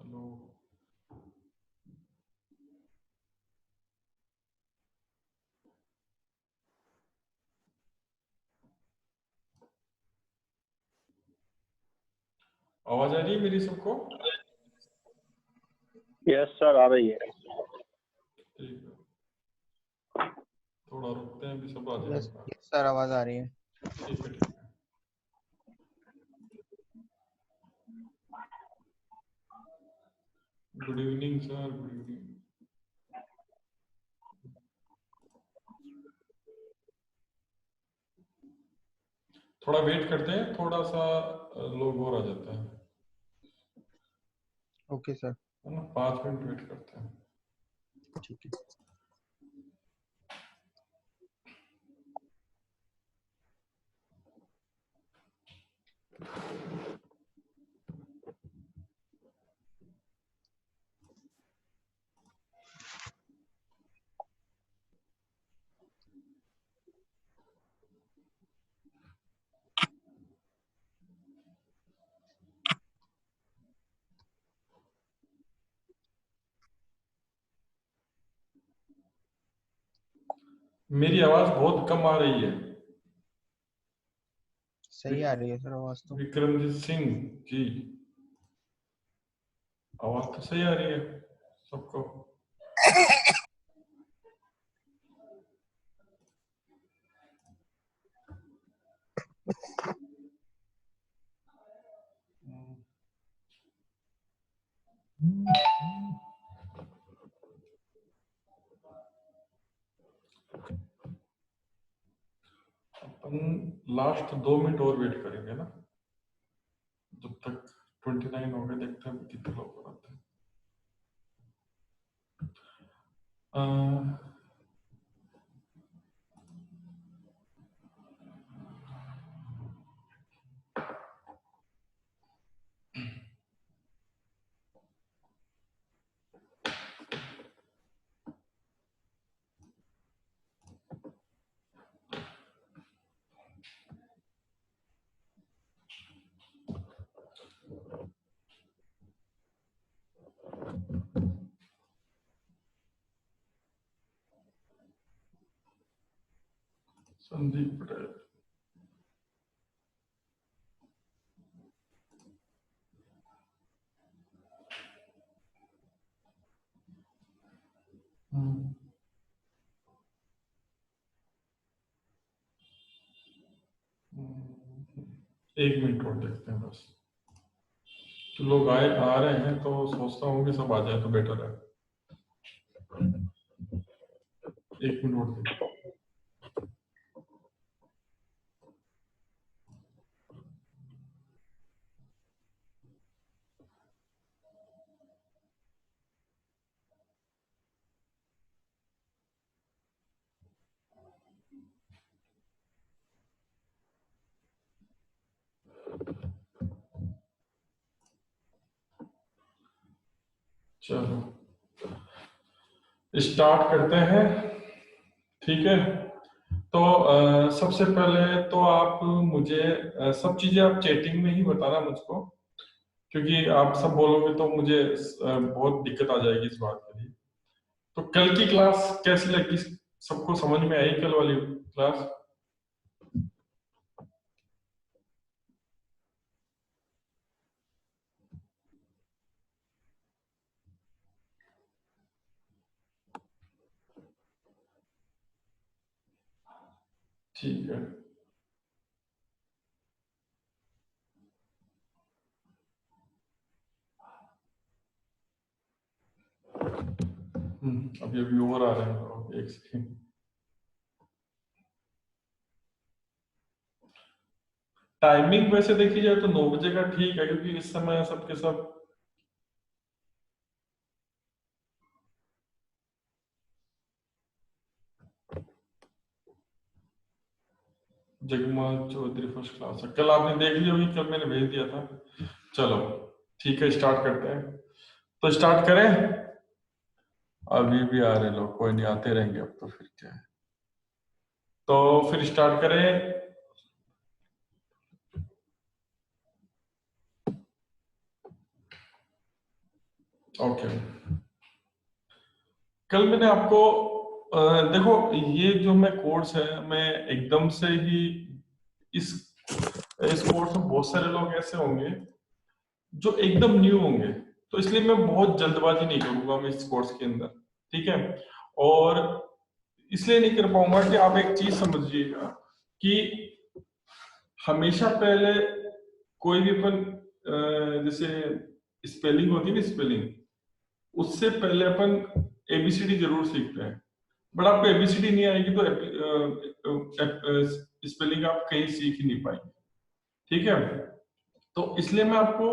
Hello. आवाज आ रही है मेरी सबको? यस सर, आ रही है। ठीक है, थोड़ा रुकते हैं, अभी सब आ यस जाएगा। सर, आवाज आ रही है। ठीक है, ठीक है। Good evening sir, good evening. थोड़ा वेट करते हैं, थोड़ा सा लोग और आ जाते हैं, ओके सर, है ना। 5 मिनट वेट करते हैं। ठीक है। मेरी आवाज बहुत कम आ रही है। सही आ रही है सर आवाज तो। विक्रमजीत सिंह जी, आवाज तो सही आ रही है सबको। अपन लास्ट 2 मिनट और वेट करेंगे ना, जब तक 29 हो गए। देखते हैं कितने लोग आते हैं। संदीप पटेल, एक मिनट और देखते हैं बस। तो लोग आ रहे हैं, तो सोचता हूँ कि सब आ जाए तो बेटर है। 1 मिनट और देखते हैं। चलो स्टार्ट करते हैं, ठीक है। तो सबसे पहले तो आप मुझे सब चीजें आप चैटिंग में ही बताना मुझको, क्योंकि आप सब बोलोगे तो मुझे बहुत दिक्कत आ जाएगी इस बात के लिए। तो कल की क्लास कैसी लगी? सबको समझ में आई कल वाली क्लास? ठीक है। अभी अभी और आ रहे हैं लोग, एक सेकंड। टाइमिंग वैसे देखी जाए तो 9 बजे का ठीक है, क्योंकि इस समय सबके सब जगमा चौधरी फर्स्ट क्लास है। कल आपने देख ली होगी, कल मैंने भेज दिया था। चलो ठीक है, स्टार्ट करते हैं। तो स्टार्ट करें? अभी भी आ रहे लोग, कोई नहीं, आते रहेंगे अब तो, फिर क्या है। तो फिर स्टार्ट करें। ओके, कल मैंने आपको देखो, ये जो मैं कोर्स है, मैं एकदम से ही इस कोर्स में बहुत सारे लोग ऐसे होंगे जो एकदम न्यू होंगे, तो इसलिए मैं बहुत जल्दबाजी नहीं करूंगा मैं इस कोर्स के अंदर, ठीक है। और इसलिए नहीं कर पाऊंगा कि आप एक चीज समझिएगा कि हमेशा पहले कोई भी अपन जैसे स्पेलिंग होती है ना, स्पेलिंग, उससे पहले अपन एबीसीडी जरूर सीखते हैं, बट आपको एबीसीडी नहीं आएगी तो स्पेलिंग आप कहीं सीख ही नहीं पाएंगे, ठीक है। तो इसलिए मैं आपको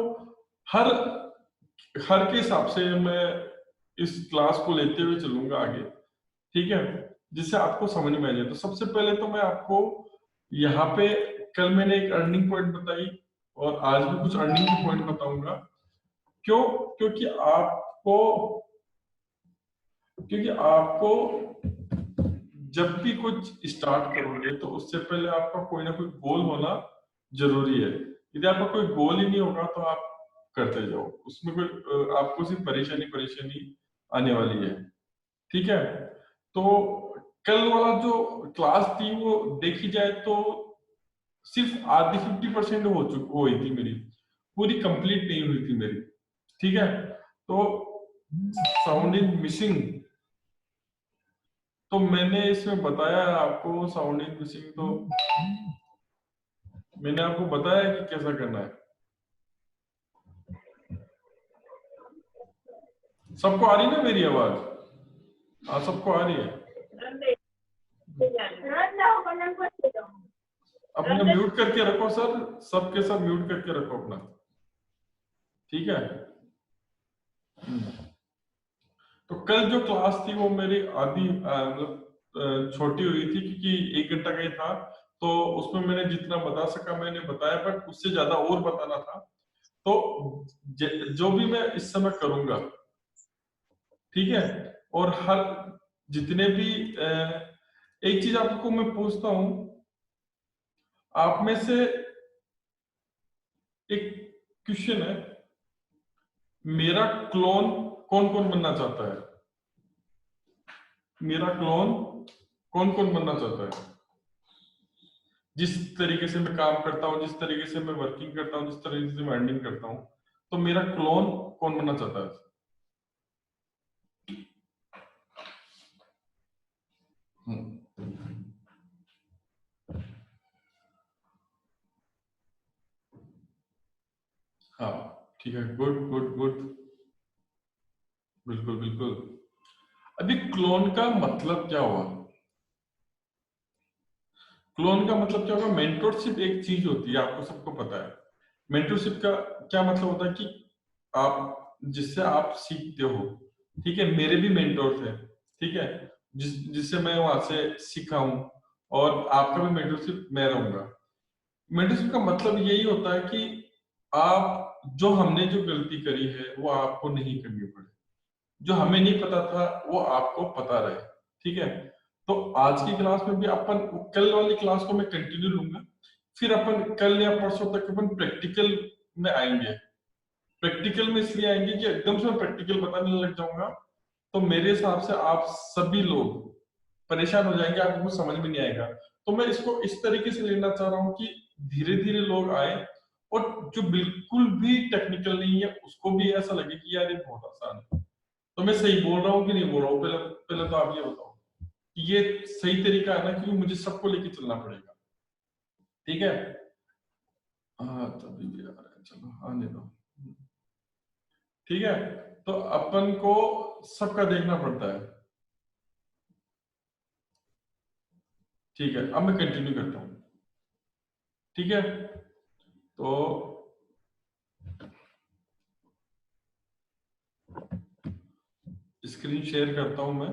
हर हर के हिसाब से मैं इस क्लास को लेते हुए चलूंगा आगे, ठीक है, जिससे आपको समझ में आ जाए। तो सबसे पहले तो मैं आपको यहाँ पे, कल मैंने एक अर्निंग पॉइंट बताई और आज भी कुछ अर्निंग पॉइंट बताऊंगा। क्यों? क्योंकि आपको जब भी कुछ स्टार्ट करोगे तो उससे पहले आपका कोई ना कोई गोल होना जरूरी है। यदि आपका कोई गोल ही नहीं होगा तो आप करते जाओ, उसमें कोई आपको सिर्फ परेशानी आने वाली है, ठीक है। तो कल वाला जो क्लास थी वो देखी जाए तो सिर्फ आधी 50% हो हुई थी मेरी, पूरी कंप्लीट नहीं हुई थी मेरी, ठीक है। तो साउंड इज मिसिंग, तो मैंने इसमें बताया है आपको साउंड इज मिसिंग, तो मैंने आपको बताया कि कैसा करना है। सबको आ रही है ना मेरी आवाज? हाँ, सबको आ रही है। अपना म्यूट करके रखो सर, सबके सब म्यूट करके रखो अपना, ठीक है। तो कल जो क्लास थी वो मेरी आधी मतलब छोटी हुई थी, क्योंकि 1 घंटा का ही था, तो उसमें मैंने जितना बता सका मैंने बताया, बट उससे ज्यादा और बताना था। तो जो भी मैं इस समय करूंगा, ठीक है, और हर जितने भी एक चीज आपको मैं पूछता हूं, आप में से एक क्वेश्चन है, मेरा क्लोन कौन कौन बनना चाहता है? मेरा क्लोन कौन कौन बनना चाहता है? जिस तरीके से मैं काम करता हूँ, जिस तरीके से मैं वर्किंग करता हूँ, जिस तरीके से मैं अर्निंग करता हूँ, तो मेरा क्लोन कौन बनना चाहता है? हाँ, ठीक है, गुड गुड गुड, बिल्कुल बिल्कुल। अभी क्लोन का मतलब क्या हुआ? क्लोन का मतलब क्या होगा? मेंटरशिप एक चीज होती है, आपको सबको पता है। मेंटरशिप का क्या मतलब होता है कि आप जिससे आप सीखते हो, ठीक है। मेरे भी मेंटोर्स हैं, ठीक है, जिससे मैं वहां से सीखा हूं, और आपका भी मेंटरशिप मैं रहूंगा। मेंटरशिप का मतलब यही होता है कि आप हमने जो गलती करी है वो आपको नहीं करनी पड़े, जो हमें नहीं पता था वो आपको पता रहे, ठीक है। तो आज की क्लास में भी अपन, कल वाली क्लास को मैं कंटिन्यू लूंगा, फिर अपन कल या परसों तक अपन प्रैक्टिकल में आएंगे। प्रैक्टिकल में इसलिए आएंगे कि एकदम से मैं प्रैक्टिकल बताने लग जाऊंगा तो मेरे हिसाब से आप सभी लोग परेशान हो जाएंगे, आपको कुछ समझ में नहीं आएगा। तो मैं इसको इस तरीके से लेना चाह रहा हूँ कि धीरे धीरे लोग आए, और जो बिल्कुल भी टेक्निकल नहीं है उसको भी ऐसा लगे कि यार ये बहुत आसान है। तो मैं सही बोल रहा हूँ कि नहीं बोल रहा हूँ? पहले पहले तो आप ये बताओ कि ये सही तरीका है ना, क्योंकि मुझे सबको लेके चलना पड़ेगा, ठीक है। हाँ, तभी भी आ रहा है, चलो आने दो, ठीक है। तो अपन को सबका देखना पड़ता है, ठीक है। अब मैं कंटिन्यू करता हूँ, ठीक है। तो स्क्रीन शेयर करता हूं मैं।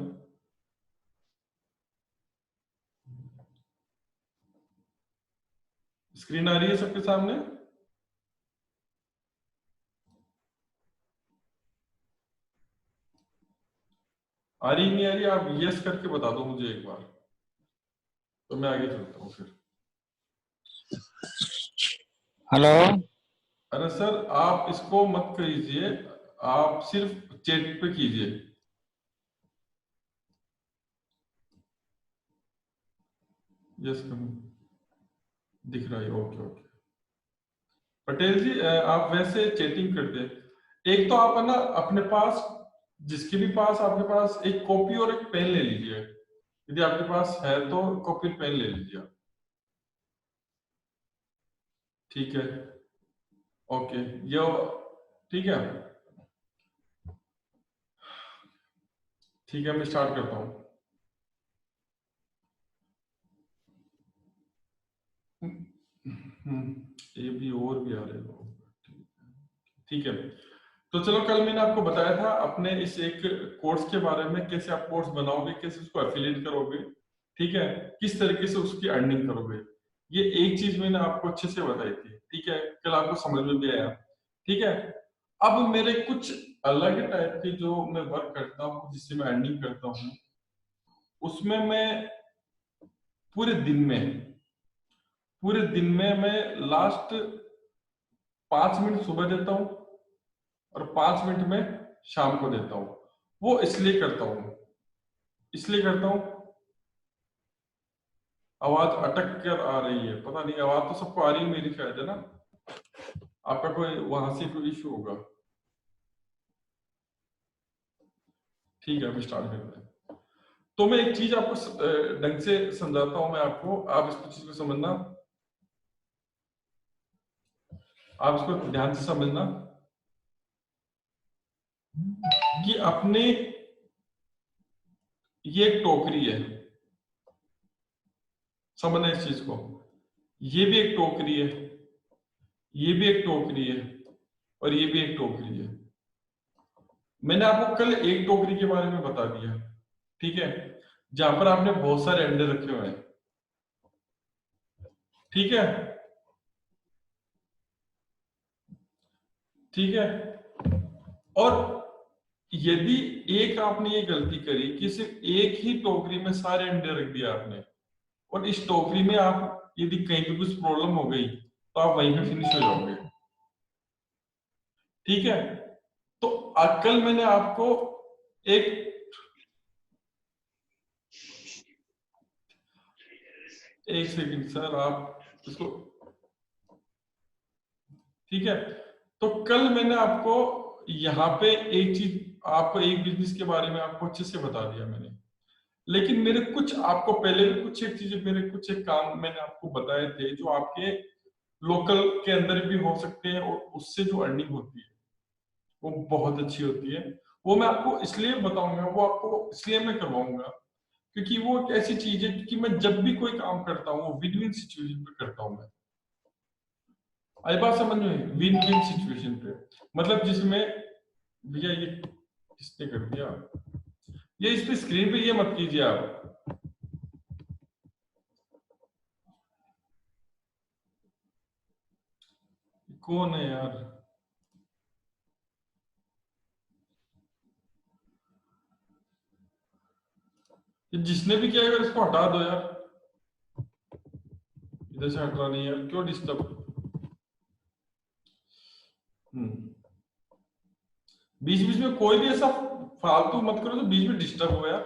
स्क्रीन आ रही है सबके सामने? आ रही नहीं आ रही? आप यस करके बता दो मुझे एक बार, तो मैं आगे चलता हूँ फिर। हेलो। अरे सर, आप इसको मत कीजिए, आप सिर्फ चैट पे कीजिए। यस दिख रहा है, ओके ओके। पटेल जी आप वैसे चैटिंग करते हैं, एक तो आप है ना अपने पास, जिसके भी पास आपके पास एक कॉपी और एक पेन ले लीजिए, यदि आपके पास है तो कॉपी पेन ले लीजिए। ठीक है, ओके, ये ठीक है, ठीक है मैं स्टार्ट करता हूँ। ये भी और भी आ रहे हो, ठीक है। तो चलो, कल मैंने आपको बताया था अपने इस एक कोर्स के बारे में, कैसे आप कोर्स बनाओगे, कैसे उसको एफिलिएट करोगे, ठीक है, किस तरीके से उसकी अर्निंग करोगे। ये एक चीज मैंने आपको अच्छे से बताई थी, ठीक है, कल आपको समझ में भी आया, ठीक है। अब मेरे कुछ अलग टाइप के जो मैं वर्क करता हूँ, जिससे मैं अर्निंग करता हूँ, उसमें मैं पूरे दिन में मैं लास्ट 5 मिनट सुबह देता हूँ और 5 मिनट में शाम को देता हूँ। वो इसलिए करता हूँ, आवाज अटक कर आ रही है, पता नहीं, आवाज तो सबको आ रही है मेरी शायद, है ना, आपका कोई वहां से कोई इशू होगा। ठीक है, अभी स्टार्ट करते हैं। तो मैं एक चीज आपको ढंग से समझाता हूं, मैं आपको, आप इसको चीज को समझना, आप इसको ध्यान से समझना कि अपने, ये एक टोकरी है, समझना इस चीज को, ये भी एक टोकरी है, ये भी एक टोकरी है, और ये भी एक टोकरी है। मैंने आपको कल एक टोकरी के बारे में बता दिया, ठीक है, जहां पर आपने बहुत सारे अंडे रखे हुए हैं, ठीक है, ठीक है। और यदि एक आपने ये गलती करी कि सिर्फ एक ही टोकरी में सारे अंडे रख दिए आपने, और इस टोकरी में आप यदि कहीं पे कुछ प्रॉब्लम हो गई तो आप वहीं पे फिनिश हो जाओगे, ठीक है। तो कल मैंने आपको एक एक सेकंड सर, आप इसको, ठीक है। तो कल मैंने आपको यहाँ पे एक चीज, आपको एक बिजनेस के बारे में आपको अच्छे से बता दिया मैंने, लेकिन मेरे कुछ आपको पहले भी कुछ एक चीजें, मेरे कुछ एक काम मैंने आपको बताए थे जो आपके लोकल के अंदर भी हो सकते हैं, और उससे जो अर्निंग होती है वो बहुत अच्छी होती है। वो मैं आपको इसलिए बताऊंगा, वो आपको इसलिए मैं करवाऊंगा क्योंकि वो एक ऐसी चीज है, क्योंकि मैं जब भी कोई काम करता हूँ वो विन विन सिचुएशन पे करता हूँ मैं। आई बात समझ में, विन विन सिचुएशन पे, मतलब जिसमें, भैया ये किसने कर दिया, ये इस पे स्क्रीन पे ये मत कीजिए आप, कौन है यार, ये जिसने भी किया अगर इसको हटा दो यार, इधर से हट रहा नहीं यार, क्यों डिस्टर्ब। बीच बीच में कोई भी ऐसा फालतू मत करो तो बीच में डिस्टर्ब हो यार,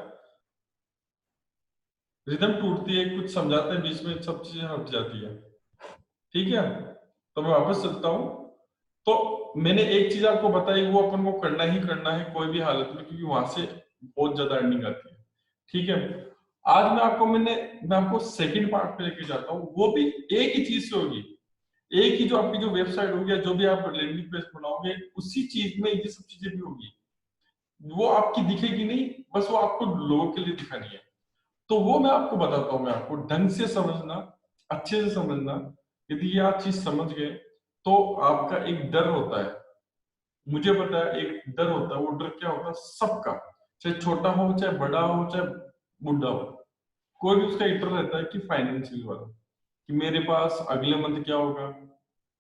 रिदम टूटती है, कुछ समझाते हैं बीच में सब चीजें हट जाती है, ठीक है। तो मैं वापस चलता हूँ। तो मैंने एक चीज आपको बताई, वो अपन को करना ही करना है कोई भी हालत में, क्योंकि वहां से बहुत ज्यादा अर्निंग आती है, ठीक है। आज मैं आपको सेकंड पार्ट पे लेके जाता हूँ, वो भी एक ही चीज से होगी, एक ही जो आपकी जो वेबसाइट होगी या जो भी आप लैंडिंग पेज बनाओगे, उसी चीज में ये सब चीजें भी होगी, वो आपकी दिखेगी नहीं, बस वो आपको लोगों के लिए दिखानी है। तो वो मैं आपको बताता हूँ, मैं आपको ढंग से समझना, अच्छे से समझना। यदि ये आप चीज समझ गए तो आपका एक डर होता है, मुझे पता है एक डर होता है, वो डर क्या होता है सबका, चाहे छोटा हो चाहे बड़ा हो चाहे बुढ़ा हो, कोई भी उसका एक डर रहता है कि फाइनेंशियल वाला, कि मेरे पास अगले मंथ क्या होगा,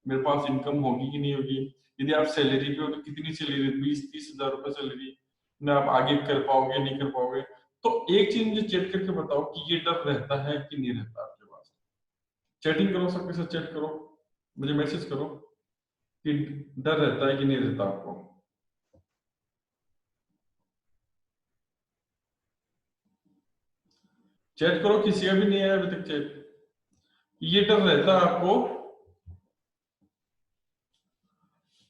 मेरे पास इनकम होगी कि नहीं होगी, यदि आप सैलरी पे हो तो कितनी सैलरी, 20-30 हजार रुपए सैलरी में आप आगे कर पाओगे नहीं कर पाओगे। तो एक चीज मुझे चेक करके बताओ कि ये डर रहता है कि नहीं रहता आपके पास। चैटिंग करो, सबके साथ चैट करो, मुझे मैसेज करो कि डर रहता है कि नहीं रहता आपको। चैट करो, किसी का भी नहीं आया अभी तक चैट। ये डर रहता है आपको।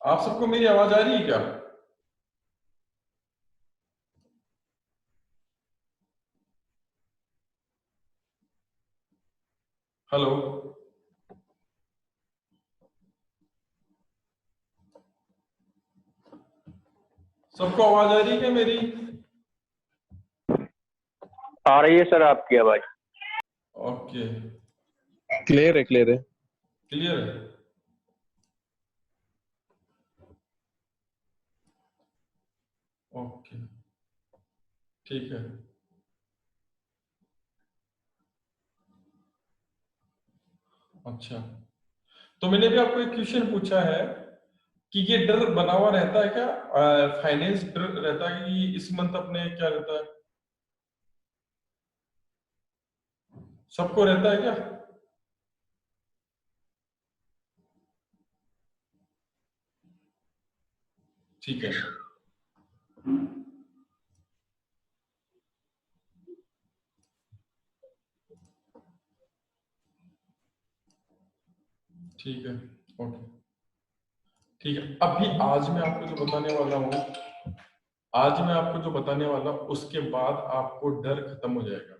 आप सबको मेरी आवाज आ रही है क्या? हेलो, सबको आवाज आ रही है क्या मेरी? आ रही है सर आपकी आवाज। ओके, क्लियर है, क्लियर है। क्लियर है। ओके, ठीक है। अच्छा, तो मैंने भी आपको एक क्वेश्चन पूछा है कि ये डर बना हुआ रहता है क्या? फाइनेंस डर रहता है कि इस मंथ अपने क्या रहता है? सबको रहता है क्या? ठीक है, ठीक है, ओके, ठीक है। अभी आज मैं आपको जो बताने वाला हूँ, आज मैं आपको जो बताने वाला हूँ उसके बाद आपको डर खत्म हो जाएगा।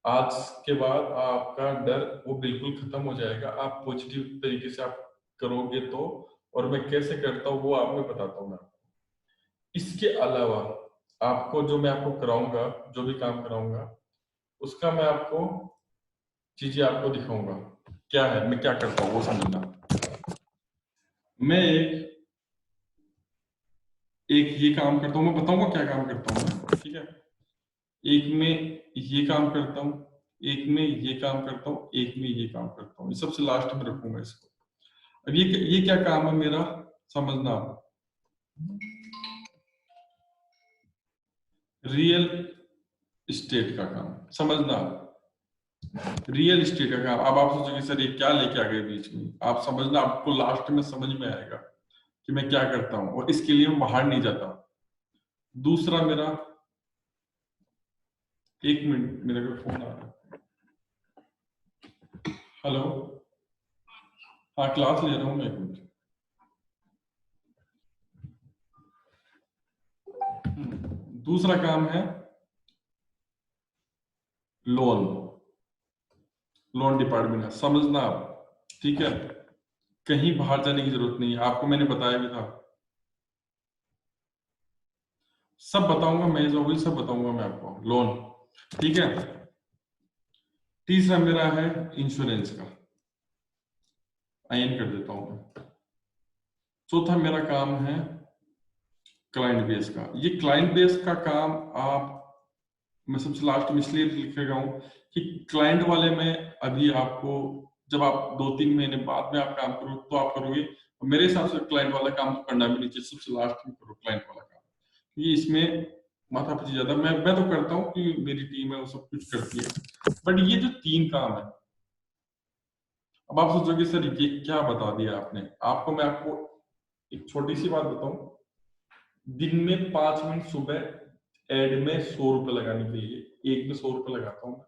आज के बाद आपका डर वो बिल्कुल खत्म हो जाएगा। आप पॉजिटिव तरीके से आप करोगे तो, और मैं कैसे करता हूँ वो आपको बताता हूँ मैं। इसके अलावा आपको जो मैं आपको कराऊंगा, जो भी काम कराऊंगा, उसका मैं आपको चीजें आपको दिखाऊंगा क्या है, मैं क्या करता हूँ वो समझना। मैं एक ये काम करता हूँ, मैं बताऊंगा क्या काम करता हूँ मैं, ठीक है। एक में ये काम करता हूँ, एक में ये काम करता हूँ, एक में ये काम करता हूँ, सबसे लास्ट में रखूंगा इसको। अब ये क्या काम है मेरा, समझना आप। रियल एस्टेट का काम, समझना आप। रियल एस्टेट का काम। अब आप सोचोगे सर ये क्या लेके आ गए बीच में, आप समझना, आपको लास्ट में समझ में आएगा कि मैं क्या करता हूँ, और इसके लिए मैं बाहर नहीं जाता। दूसरा मेरा, एक मिनट मेरे को फोन आ रहा है। हेलो, हाँ क्लास ले रहा हूँ मैं, एक मिनट। दूसरा काम है लोन, लोन डिपार्टमेंट है, समझना आप, ठीक है। कहीं बाहर जाने की जरूरत नहीं है, आपको मैंने बताया भी था, सब बताऊंगा मैं, जो भी सब बताऊंगा मैं आपको, लोन, ठीक है। तीसरा मेरा है इंश्योरेंस का, आयन कर देता हूं मैं। चौथा मेरा काम है क्लाइंट बेस का। ये क्लाइंट बेस का काम आप, मैं सबसे लास्ट में इसलिए लिखेगा हूं कि क्लाइंट वाले में अभी आपको, जब आप 2-3 महीने बाद में आप काम करो तो आप करोगे। मेरे हिसाब से क्लाइंट वाला काम तो करना भी नहीं चाहिए, सबसे लास्ट में करो क्लाइंट वाला काम, क्योंकि इसमें माथापच्ची ज्यादा। मैं तो करता हूँ कि मेरी टीम है वो सब कुछ करती है, बट ये जो 3 काम है, अब आप सोचोगे सर ये क्या बता दिया आपने। मैं आपको एक छोटी सी बात बताऊं, दिन में 5 मिनट सुबह एड में 100 रुपए लगाने के लिए, एक में 100 रुपए लगाता हूँ मैं,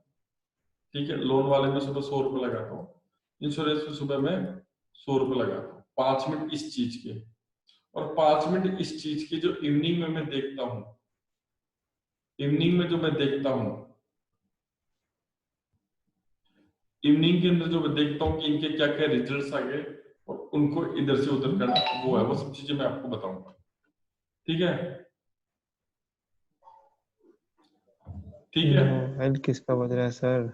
ठीक है। लोन वाले में सुबह 100 रुपए लगाता हूँ, इंश्योरेंस में सुबह में 100 रुपए लगाता हूँ, 5 मिनट इस चीज के। और 5 मिनट इस चीज की जो इवनिंग में मैं देखता हूँ, इवनिंग में जो मैं देखता हूँ, इवनिंग के अंदर जो मैं देखता हूँ कि इनके क्या क्या रिजल्ट्स आ गए, और उनको इधर से उधर करना, वो है, वो सब चीजें मैं आपको बताऊंगा, ठीक है, ठीक है। हेल्थ किसका बज रहा है सर?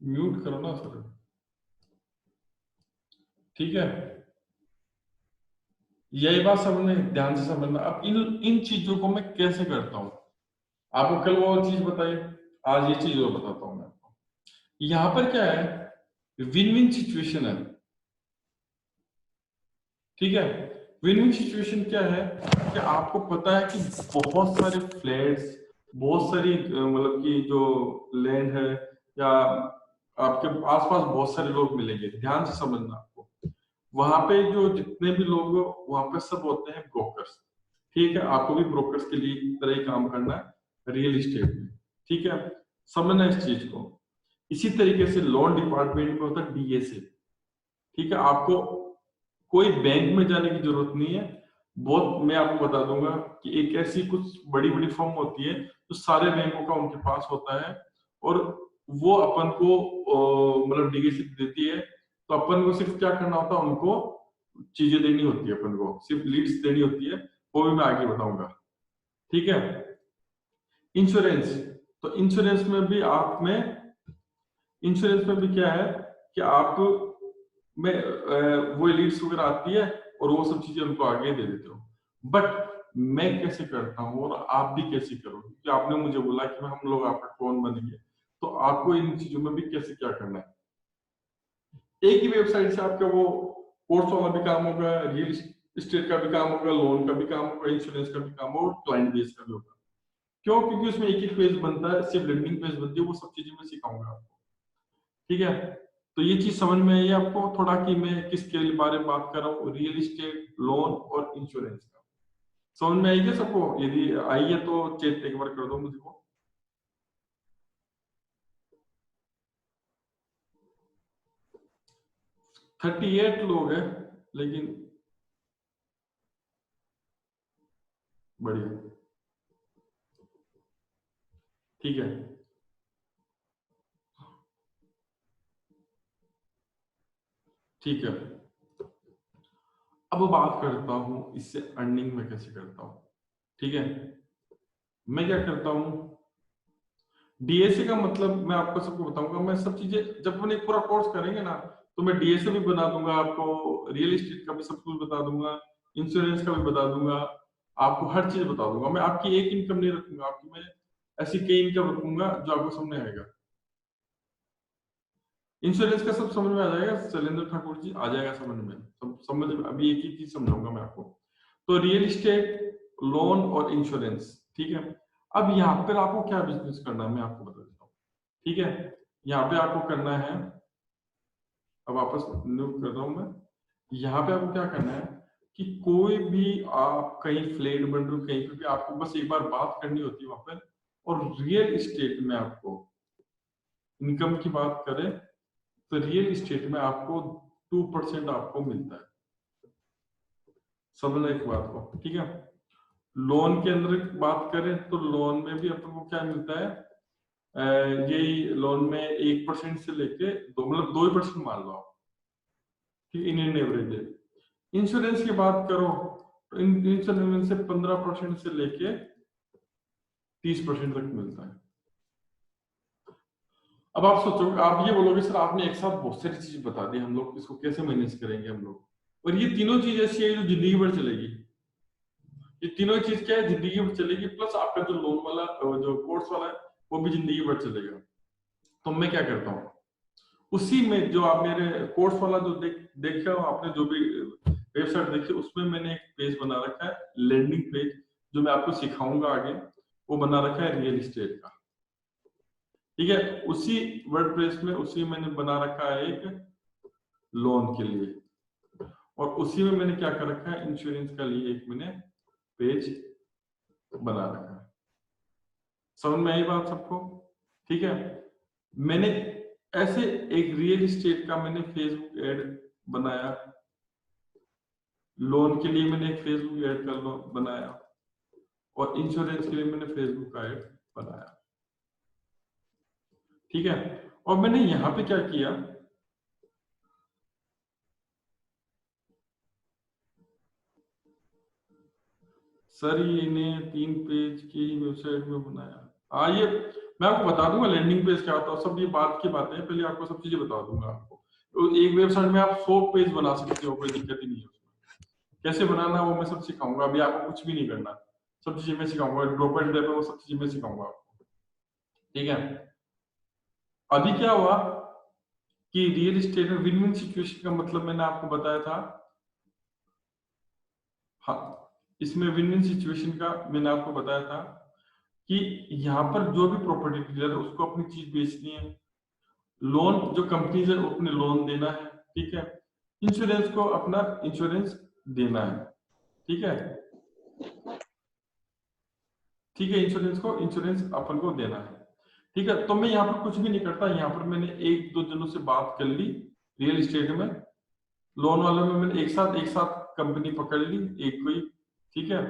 म्यूट करो ना सर, ठीक है। यही बात समझना, ध्यान से समझना। अब इन इन चीजों को मैं कैसे करता हूँ, आपको कल वो चीज बताई, आज ये चीज और बताता हूँ मैं आपको। यहाँ पर क्या है, विन विन सिचुएशन है, ठीक है। विन विन सिचुएशन क्या है कि आपको पता है कि बहुत सारे फ्लैट्स, बहुत सारी मतलब कि जो लैंड है, या आपके आसपास बहुत सारे लोग मिलेंगे। ध्यान से समझना आपको, वहां पे जो जितने भी लोग, वहां पे सब होते हैं ब्रोकर्स, ठीक है, आपको भी ब्रोकर्स के लिए तरह ही काम करना है रियल एस्टेट में। ठीक है, समझना इस चीज को। इसी तरीके से लोन डिपार्टमेंट में होता है डीएसए। ठीक है, आपको कोई बैंक में जाने की जरूरत नहीं है। बहुत मैं आपको बता दूंगा कि एक ऐसी कुछ बड़ी बड़ी फर्म होती है जो सारे बैंकों का उनके पास होता है, और वो अपन को मतलब डीएसए देती है। तो अपन को सिर्फ क्या करना होता है, उनको चीजें देनी होती है, अपन को सिर्फ लीड्स देनी होती है, वो भी मैं आगे बताऊंगा। ठीक है, इंश्योरेंस। तो इंश्योरेंस में भी आप में इंश्योरेंस में भी क्या है कि आप में वो लीड्स वगैरह आती है और वो सब चीजें उनको आगे दे देते हो। बट मैं कैसे करता हूँ और आप भी कैसे करो, क्योंकि आपने मुझे बोला कि हम लोग आपका कौन बनेंगे, तो आपको इन चीजों में भी कैसे क्या करना है। एक ही वेबसाइट से आपका वो कोर्स वाला भी काम होगा, रियल एस्टेट का भी काम होगा, लोन का भी काम होगा, इंश्योरेंस का भी काम होगा, और क्लाइंट बेस का भी होगा। क्यों? क्योंकि उसमें एक ही पेज बनता है, सिर्फ लैंडिंग पेज बनती है, वो सब चीजें मैं सिखाऊंगा आपको। ठीक है, तो ये चीज समझ में आई आपको थोड़ा कि मैं किसके बारे में बात कर रहा हूँ, रियल एस्टेट, लोन और इंश्योरेंस का। समझ में आई क्या सबको? यदि आई है तो चेक एक बार कर दो मुझे को। 38 लोग हैं, लेकिन बढ़िया। ठीक है, ठीक है। अब बात करता हूं इससे अर्निंग में कैसे करता हूं। ठीक है, मैं क्या करता हूं, डीएसए का मतलब मैं आपको सबको बताऊंगा। मैं सब चीजें जब अपन एक पूरा कोर्स करेंगे ना, तो मैं डीएसए भी बना दूंगा आपको, रियल एस्टेट का भी सब कुछ बता दूंगा, इंश्योरेंस का भी बता दूंगा, आपको हर चीज बता दूंगा। मैं आपकी एक इनकम नहीं रखूंगा, आपकी मैं ऐसी कई इनकम रखूंगा जो आपको समझ आएगा। इंश्योरेंस का सब समझ में आ जाएगा, शैलेंद्र ठाकुर जी, आ जाएगा समझ में, सब समझ में। अभी एक ही चीज समझाऊंगा मैं आपको। तो रियल एस्टेट, लोन और इंश्योरेंस। ठीक है, अब यहाँ पर आपको क्या बिजनेस करना है मैं आपको बता देता हूँ। ठीक है, यहाँ पे आपको करना है, अब वापस नोट कर रहा हूं मैं, यहाँ पे आपको क्या करना है कि कोई भी आप कहीं फ्लैट बन रहे हो, कहीं पे भी आपको बस एक बार बात करनी होती है वहां पर। और रियल एस्टेट में आपको इनकम की बात करें तो रियल एस्टेट में आपको 2% आपको मिलता है। समझना एक बात को। ठीक है, लोन के अंदर बात करें तो लोन में भी अपन को क्या मिलता है, यही लोन में 1% से लेके दो, मतलब 2% मान लो आप, इंडियन एवरेज है। इंश्योरेंस की बात करो तो इंश्योरेंस से 15% से लेके 30% तक मिलता है। अब आप सोचो, आप ये बोलोगे सर आपने एक साथ बहुत सारी चीज बता दी, हम लोग इसको कैसे मैनेज करेंगे हम लोग। और ये तीनों चीज ऐसी है जो जिंदगी भर चलेगी। ये तीनों चीज क्या है, जिंदगी भर चलेगी, प्लस आपका जो लोन वाला जो कोर्स वाला है वो भी जिंदगी भर चलेगा। तो मैं क्या करता हूँ, उसी में जो आप मेरे कोर्स वाला जो देखा हो आपने, जो भी वेबसाइट देखी, उसमें मैंने एक पेज बना रखा है, लैंडिंग पेज, जो मैं आपको सिखाऊंगा आगे, वो बना रखा है रियल एस्टेट का। ठीक है, उसी वर्डप्रेस में उसी मैंने बना रखा है एक लोन के लिए, और उसी में मैंने क्या कर रखा है, इंश्योरेंस का लिए एक मैंने पेज बना रखा है। समझ में आई बात सबको? ठीक है, मैंने ऐसे एक रियल एस्टेट का मैंने फेसबुक ऐड बनाया, लोन के लिए मैंने एक फेसबुक ऐड कर लो बनाया, और इंश्योरेंस के लिए मैंने फेसबुक का ऐड बनाया। ठीक है, और मैंने यहां पे क्या किया, सर ये इन्हें 3 पेज की वेबसाइट में बनाया। हाँ, ये मैं आपको बता दूंगा लैंडिंग पेज क्या होता है, सब ये बात की बातें हैं, पहले आपको सब चीजें बता दूंगा आपको। तो एक वेबसाइट में आप 100 पेज बना सकते हो, कोई दिक्कत ही नहीं है उसमें। कैसे बनाना वो मैं सब सिखाऊंगा, अभी आपको कुछ भी नहीं करना, सब चीजें मैं सिखाऊंगा, ड्रॉप एंड ड्रैप है वो सब चीजें मैं सिखाऊंगा आपको। ठीक है, अभी क्या हुआ कि रियल एस्टेट में विन विन सिचुएशन का मतलब मैंने आपको बताया था। हाँ, इसमें विन विन सिचुएशन का मैंने आपको बताया था कि यहाँ पर जो भी प्रॉपर्टी डीलर है उसको अपनी चीज बेचनी है, लोन जो कंपनी है अपने लोन देना है। ठीक है, इंश्योरेंस को अपना इंश्योरेंस देना है। ठीक है, ठीक है, इंश्योरेंस अपन को देना है। ठीक है, तो मैं यहाँ पर कुछ भी नहीं करता, यहाँ पर मैंने एक दो जनों से बात कर ली रियल एस्टेट में, लोन वालों में मैंने एक साथ कंपनी पकड़ ली एक कोई, ठीक है,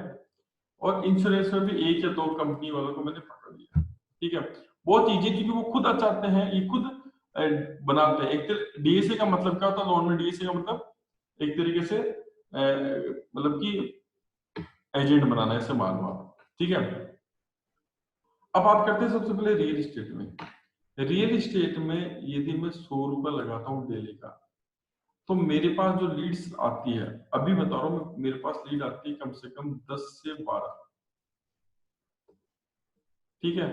और इंश्योरेंस में भी एक या दो कंपनी वालों को मैंने पकड़ लिया। ठीक है, बहुत इजी, क्योंकि वो खुद चाहते हैं, ये खुद बनाते हैं। एक डीएसए का मतलब क्या होता है लोन में? डीएसए का मतलब एक तरीके से मतलब कि एजेंट बनाना, ऐसे मानो आप। ठीक है, अब बात करते हैं सबसे पहले रियल एस्टेट में। रियल एस्टेट में यदि मैं 100 रुपए लगाता हूँ डेली का, तो मेरे पास जो लीड्स आती है, अभी बता रहा हूँ, मेरे पास लीड आती है कम से कम 10 से 12। ठीक है,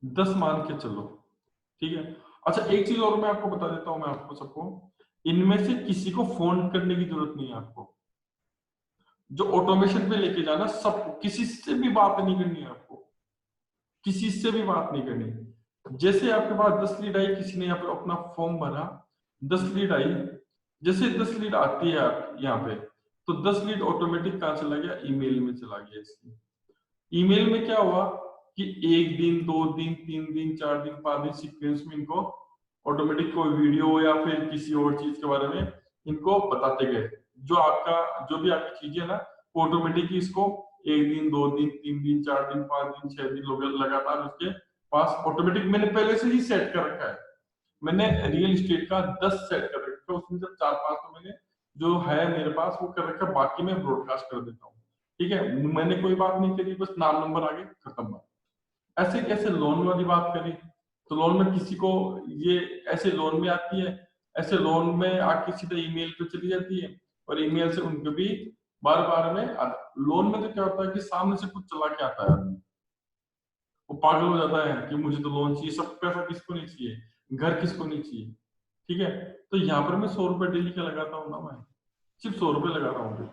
10 मान के चलो। ठीक है, अच्छा एक चीज और मैं आपको बता देता हूँ, मैं आपको सबको, इनमें से किसी को फोन करने की जरूरत नहीं है आपको। जो ऑटोमेशन पे लेके जाना, सब किसी से भी बात नहीं करनी है आपको, किसी से भी बात नहीं करनी। जैसे आपके पास 10 लीड आई, किसी ने यहाँ पे अपना फॉर्म भरा, 10 लीड आई, जैसे 10 लीड आती है आप यहाँ पे, तो 10 लीड ऑटोमेटिक कहाँ चला गया? ईमेल में चला गया। इसकी ईमेल में क्या हुआ कि 1 दिन 2 दिन 3 दिन 4 दिन 5 दिन सीक्वेंस में इनको ऑटोमेटिक कोई वीडियो या फिर किसी और चीज के बारे में इनको बताते गए। जो आपका जो भी आपकी चीजें ना, ऑटोमेटिक इसको 1 दिन 2 दिन 3 दिन 4 दिन 5 दिन 6 दिन लोग लगातार उसके पास ऑटोमेटिक मैंने पहले से ही सेट कर रखा है। मैंने रियल एस्टेट का 10 सेट कर रखा है, उसमें से 4-5 तो मैंने जो है मेरे पास वो कर रखा है, बाकी मैं ब्रॉडकास्ट कर देता हूँ। ठीक है, मैंने कोई बात नहीं करी, बस नाम नंबर आगे खत्म बात। ऐसे कैसे लोन वाली बात करी, तो लोन में किसी को ये ऐसे लोन में आती है, ऐसे लोन में आके सीधा ईमेल पे चली जाती है, और ईमेल से उनको भी बार बार में लोन में तो क्या होता है कि सामने से कुछ चला के आता है आदमी, वो पागल हो जाता है कि मुझे तो लोन चाहिए, सब पैसा किसको नहीं चाहिए, घर किसको नहीं चाहिए। ठीक है, तो यहाँ पर मैं 100 रुपए डेली का लगाता हूँ ना, मैं सिर्फ 100 रुपए लगा रहा हूँ।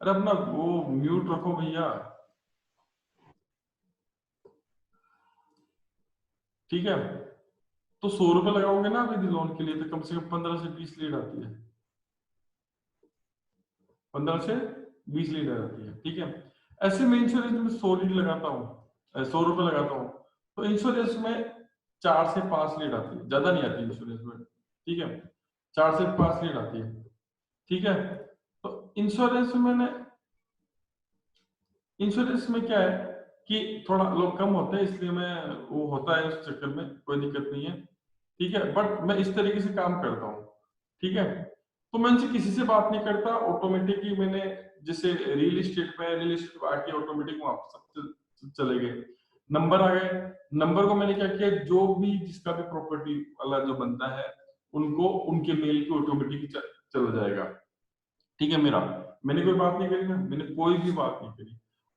अरे अपना वो म्यूट रखो भैया। ठीक है, तो 100 रुपए लगाओगे ना यदि लोन के लिए, तो कम से कम 15 से 20 लीड आती है, 15 से 20 लीड आती है। ठीक है, ऐसे में इंश्योरेंस में 100 लीड लगाता हूँ, 100 रुपए लगाता हूँ, तो इंश्योरेंस में 4 से 5 लीड आती है, ज्यादा नहीं आती इंश्योरेंस में। ठीक है, 4 से 5 लीड आती है। ठीक है, तो इंश्योरेंस में क्या है कि थोड़ा लोग कम होते हैं, इसलिए मैं वो होता है, उस चक्कर में कोई दिक्कत नहीं है। ठीक है, बट मैं इस तरीके से काम करता हूँ। ठीक है, तो मैं इनसे किसी से बात नहीं करता, ऑटोमेटिकली मैंने जैसे रियल एस्टेट पे, रियल एस्टेट आके ऑटोमेटिक वहां सब चले गए, नंबर आ गए। नंबर को मैंने क्या किया, जो भी जिसका भी प्रॉपर्टी वाला जो बंदा है, उनको उनके मेल पे ऑटोमेटिक चला जाएगा। ठीक है, मैंने कोई बात नहीं करी ना, मैंने कोई भी बात नहीं करी।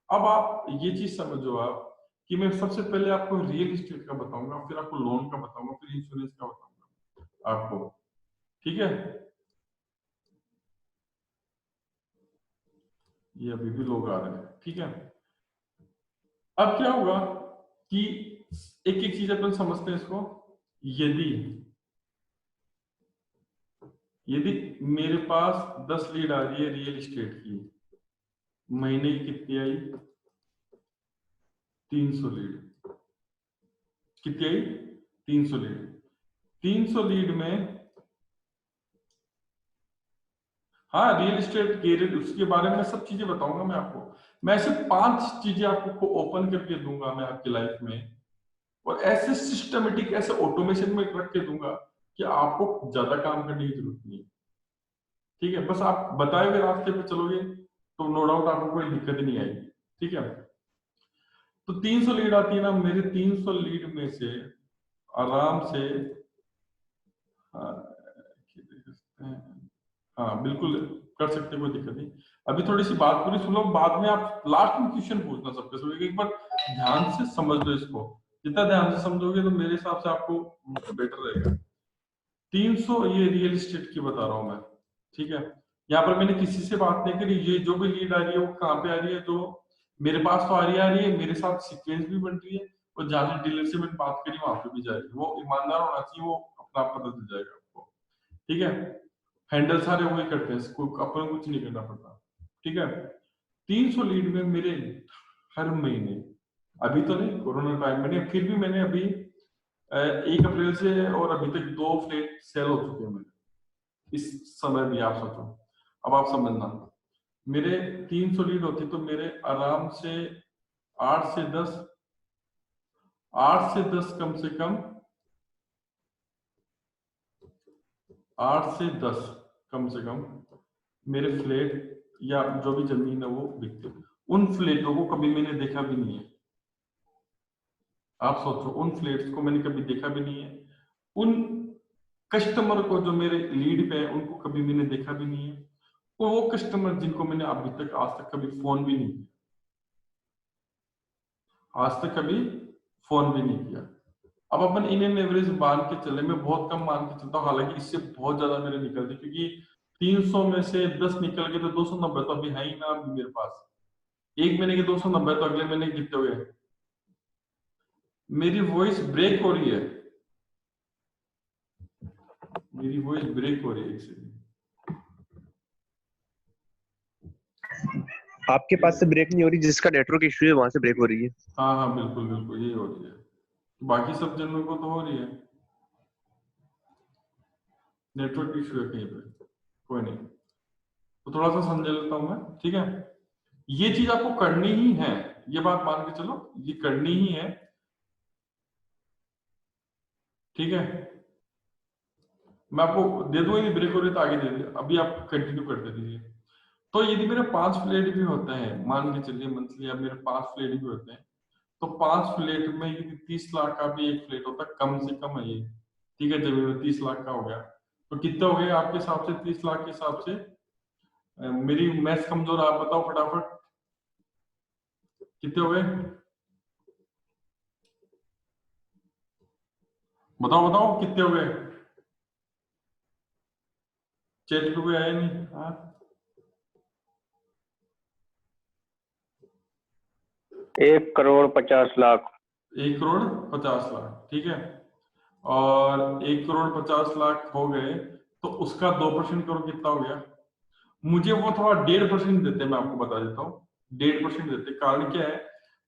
अब आप ये चीज समझो आप, कि मैं सबसे पहले आपको रियल एस्टेट का बताऊंगा, फिर आपको लोन का बताऊंगा, फिर इंश्योरेंस का बताऊंगा आपको। ठीक है, ये अभी भी लोग आ रहे हैं। ठीक है, अब क्या होगा कि एक एक चीज अपन समझते हैं इसको। यदि यदि मेरे पास 10 लीड आ रही है रियल एस्टेट की, महीने की कितनी आई? 300 लीड। कितनी आई? 300 लीड। 300 लीड में, हाँ रियल एस्टेट कैरियर, उसके बारे में सब चीजें बताऊंगा मैं आपको। मैं ऐसे 5 चीजें आपको ओपन करके दूंगा मैं आपकी लाइफ में, और ऐसे सिस्टमेटिक, ऐसे ऑटोमेशन में रख के दूंगा कि आपको ज्यादा काम करने की जरूरत नहीं है। ठीक है, बस आप बताए हुए रास्ते पे चलोगे तो नो डाउट आपको कोई दिक्कत नहीं आएगी। ठीक है, तो 300 लीड आती है ना, मेरे 300 लीड में से आराम से, हाँ बिल्कुल कर सकते, कोई दिक्कत नहीं। अभी थोड़ी सी बात पूरी सुन लो, बाद में आप लास्ट में क्वेश्चन पूछना सबके सब, एक बार ध्यान से समझ लो इसको। जितना ध्यान से समझोगे तो मेरे हिसाब से आपको बेटर रहेगा। 300 ये रियल एस्टेट की बता रहा हूं मैं। ठीक है, यहाँ पर मैंने किसी से बात नहीं करी, ये जो भी लीड आ रही है वो कहाँ पे आ रही है, जो मेरे पास तो आ रही है, मेरे साथ सीक्वेंस भी बन रही है, और जहां से डीलर से मैंने बात करी वहां पे भी जा रही है। वो ईमानदार होना चाहिए, वो अपना आप पता चल जाएगा आपको। ठीक है, हैंडल सारे वही करते हैं, इसको अपन कुछ नहीं करना पड़ता। ठीक है, 300 लीड में मेरे हर महीने अभी तो नहीं, कोरोना टाइम में नहीं, फिर भी मैंने अभी 1 अप्रैल से और अभी तक 2 फ्लैट सेल हो चुके हैं मेरे इस समय भी। आप सोचो, अब आप समझना, मेरे 300 लीड होती तो मेरे आराम से 8 से 10 8 से 10 कम से कम 8 से 10 कम से कम मेरे फ्लैट या जो भी जमीन है वो बिकते। उन फ्लैटों को कभी मैंने देखा भी नहीं है। आप सोचो, उन फ्लैट्स को मैंने कभी देखा भी नहीं है। उन कस्टमर को जो मेरे लीड पे है उनको कभी मैंने देखा भी नहीं है। और वो कस्टमर जिनको मैंने अभी तक आज तक कभी फोन भी नहीं किया, आज तक कभी फोन भी नहीं किया। अब अपन इन एन एवरेज मान के चले, मैं बहुत कम मान के चलता हूँ, हालांकि इससे बहुत ज्यादा मेरे निकलते, क्योंकि 300 में से 10 निकल गए तो 290 तो अभी है ही ना अभी मेरे पास। एक महीने के 290 तो अगले महीने कितने हुए? मेरी वॉइस ब्रेक हो रही है, मेरी वॉइस ब्रेक हो रही है, एक सेकंड। आपके पास से ब्रेक नहीं हो रही, जिसका नेटवर्क इश्यू है वहां से ब्रेक हो रही है। हाँ हाँ बिल्कुल बिल्कुल यही हो रही है, बाकी सब जनों को तो हो रही है, नेटवर्क इश्यू है कहीं पे, कोई नहीं। तो थोड़ा सा समझ लेता हूं मैं, ठीक है। ये चीज आपको करनी ही है, ये बात मान के चलो, ये करनी ही है, ठीक है। मैं आपको दे दूंगा, ब्रेक हो रही तो आगे दे दे, अभी आप कंटिन्यू करते रहिए। तो यदि मेरे 5 फ्लैट भी होते हैं, मान के चलिए मंथली अब मेरे 5 फ्लैट भी होते हैं, तो 5 फ्लैट में यदि 30 लाख का भी एक फ्लैट होता है, कम से कम है ये, ठीक है। जब ये 30 लाख का हो गया तो कितना हो गया आपके हिसाब से? 30 लाख के हिसाब से मेरी मैथ्स कमजोर, आप बताओ फटाफट कितने हो गए, बताओ बताओ कितने हो गए? चैट पे कोई आया नहीं? हाँ, 1,50,00,000। 1,50,00,000, ठीक है। और 1,50,00,000 हो गए तो उसका 2% करो, कितना हो गया? मुझे वो थोड़ा 1.5% देते, मैं आपको बता देता हूँ। 1.5% देते, कारण क्या है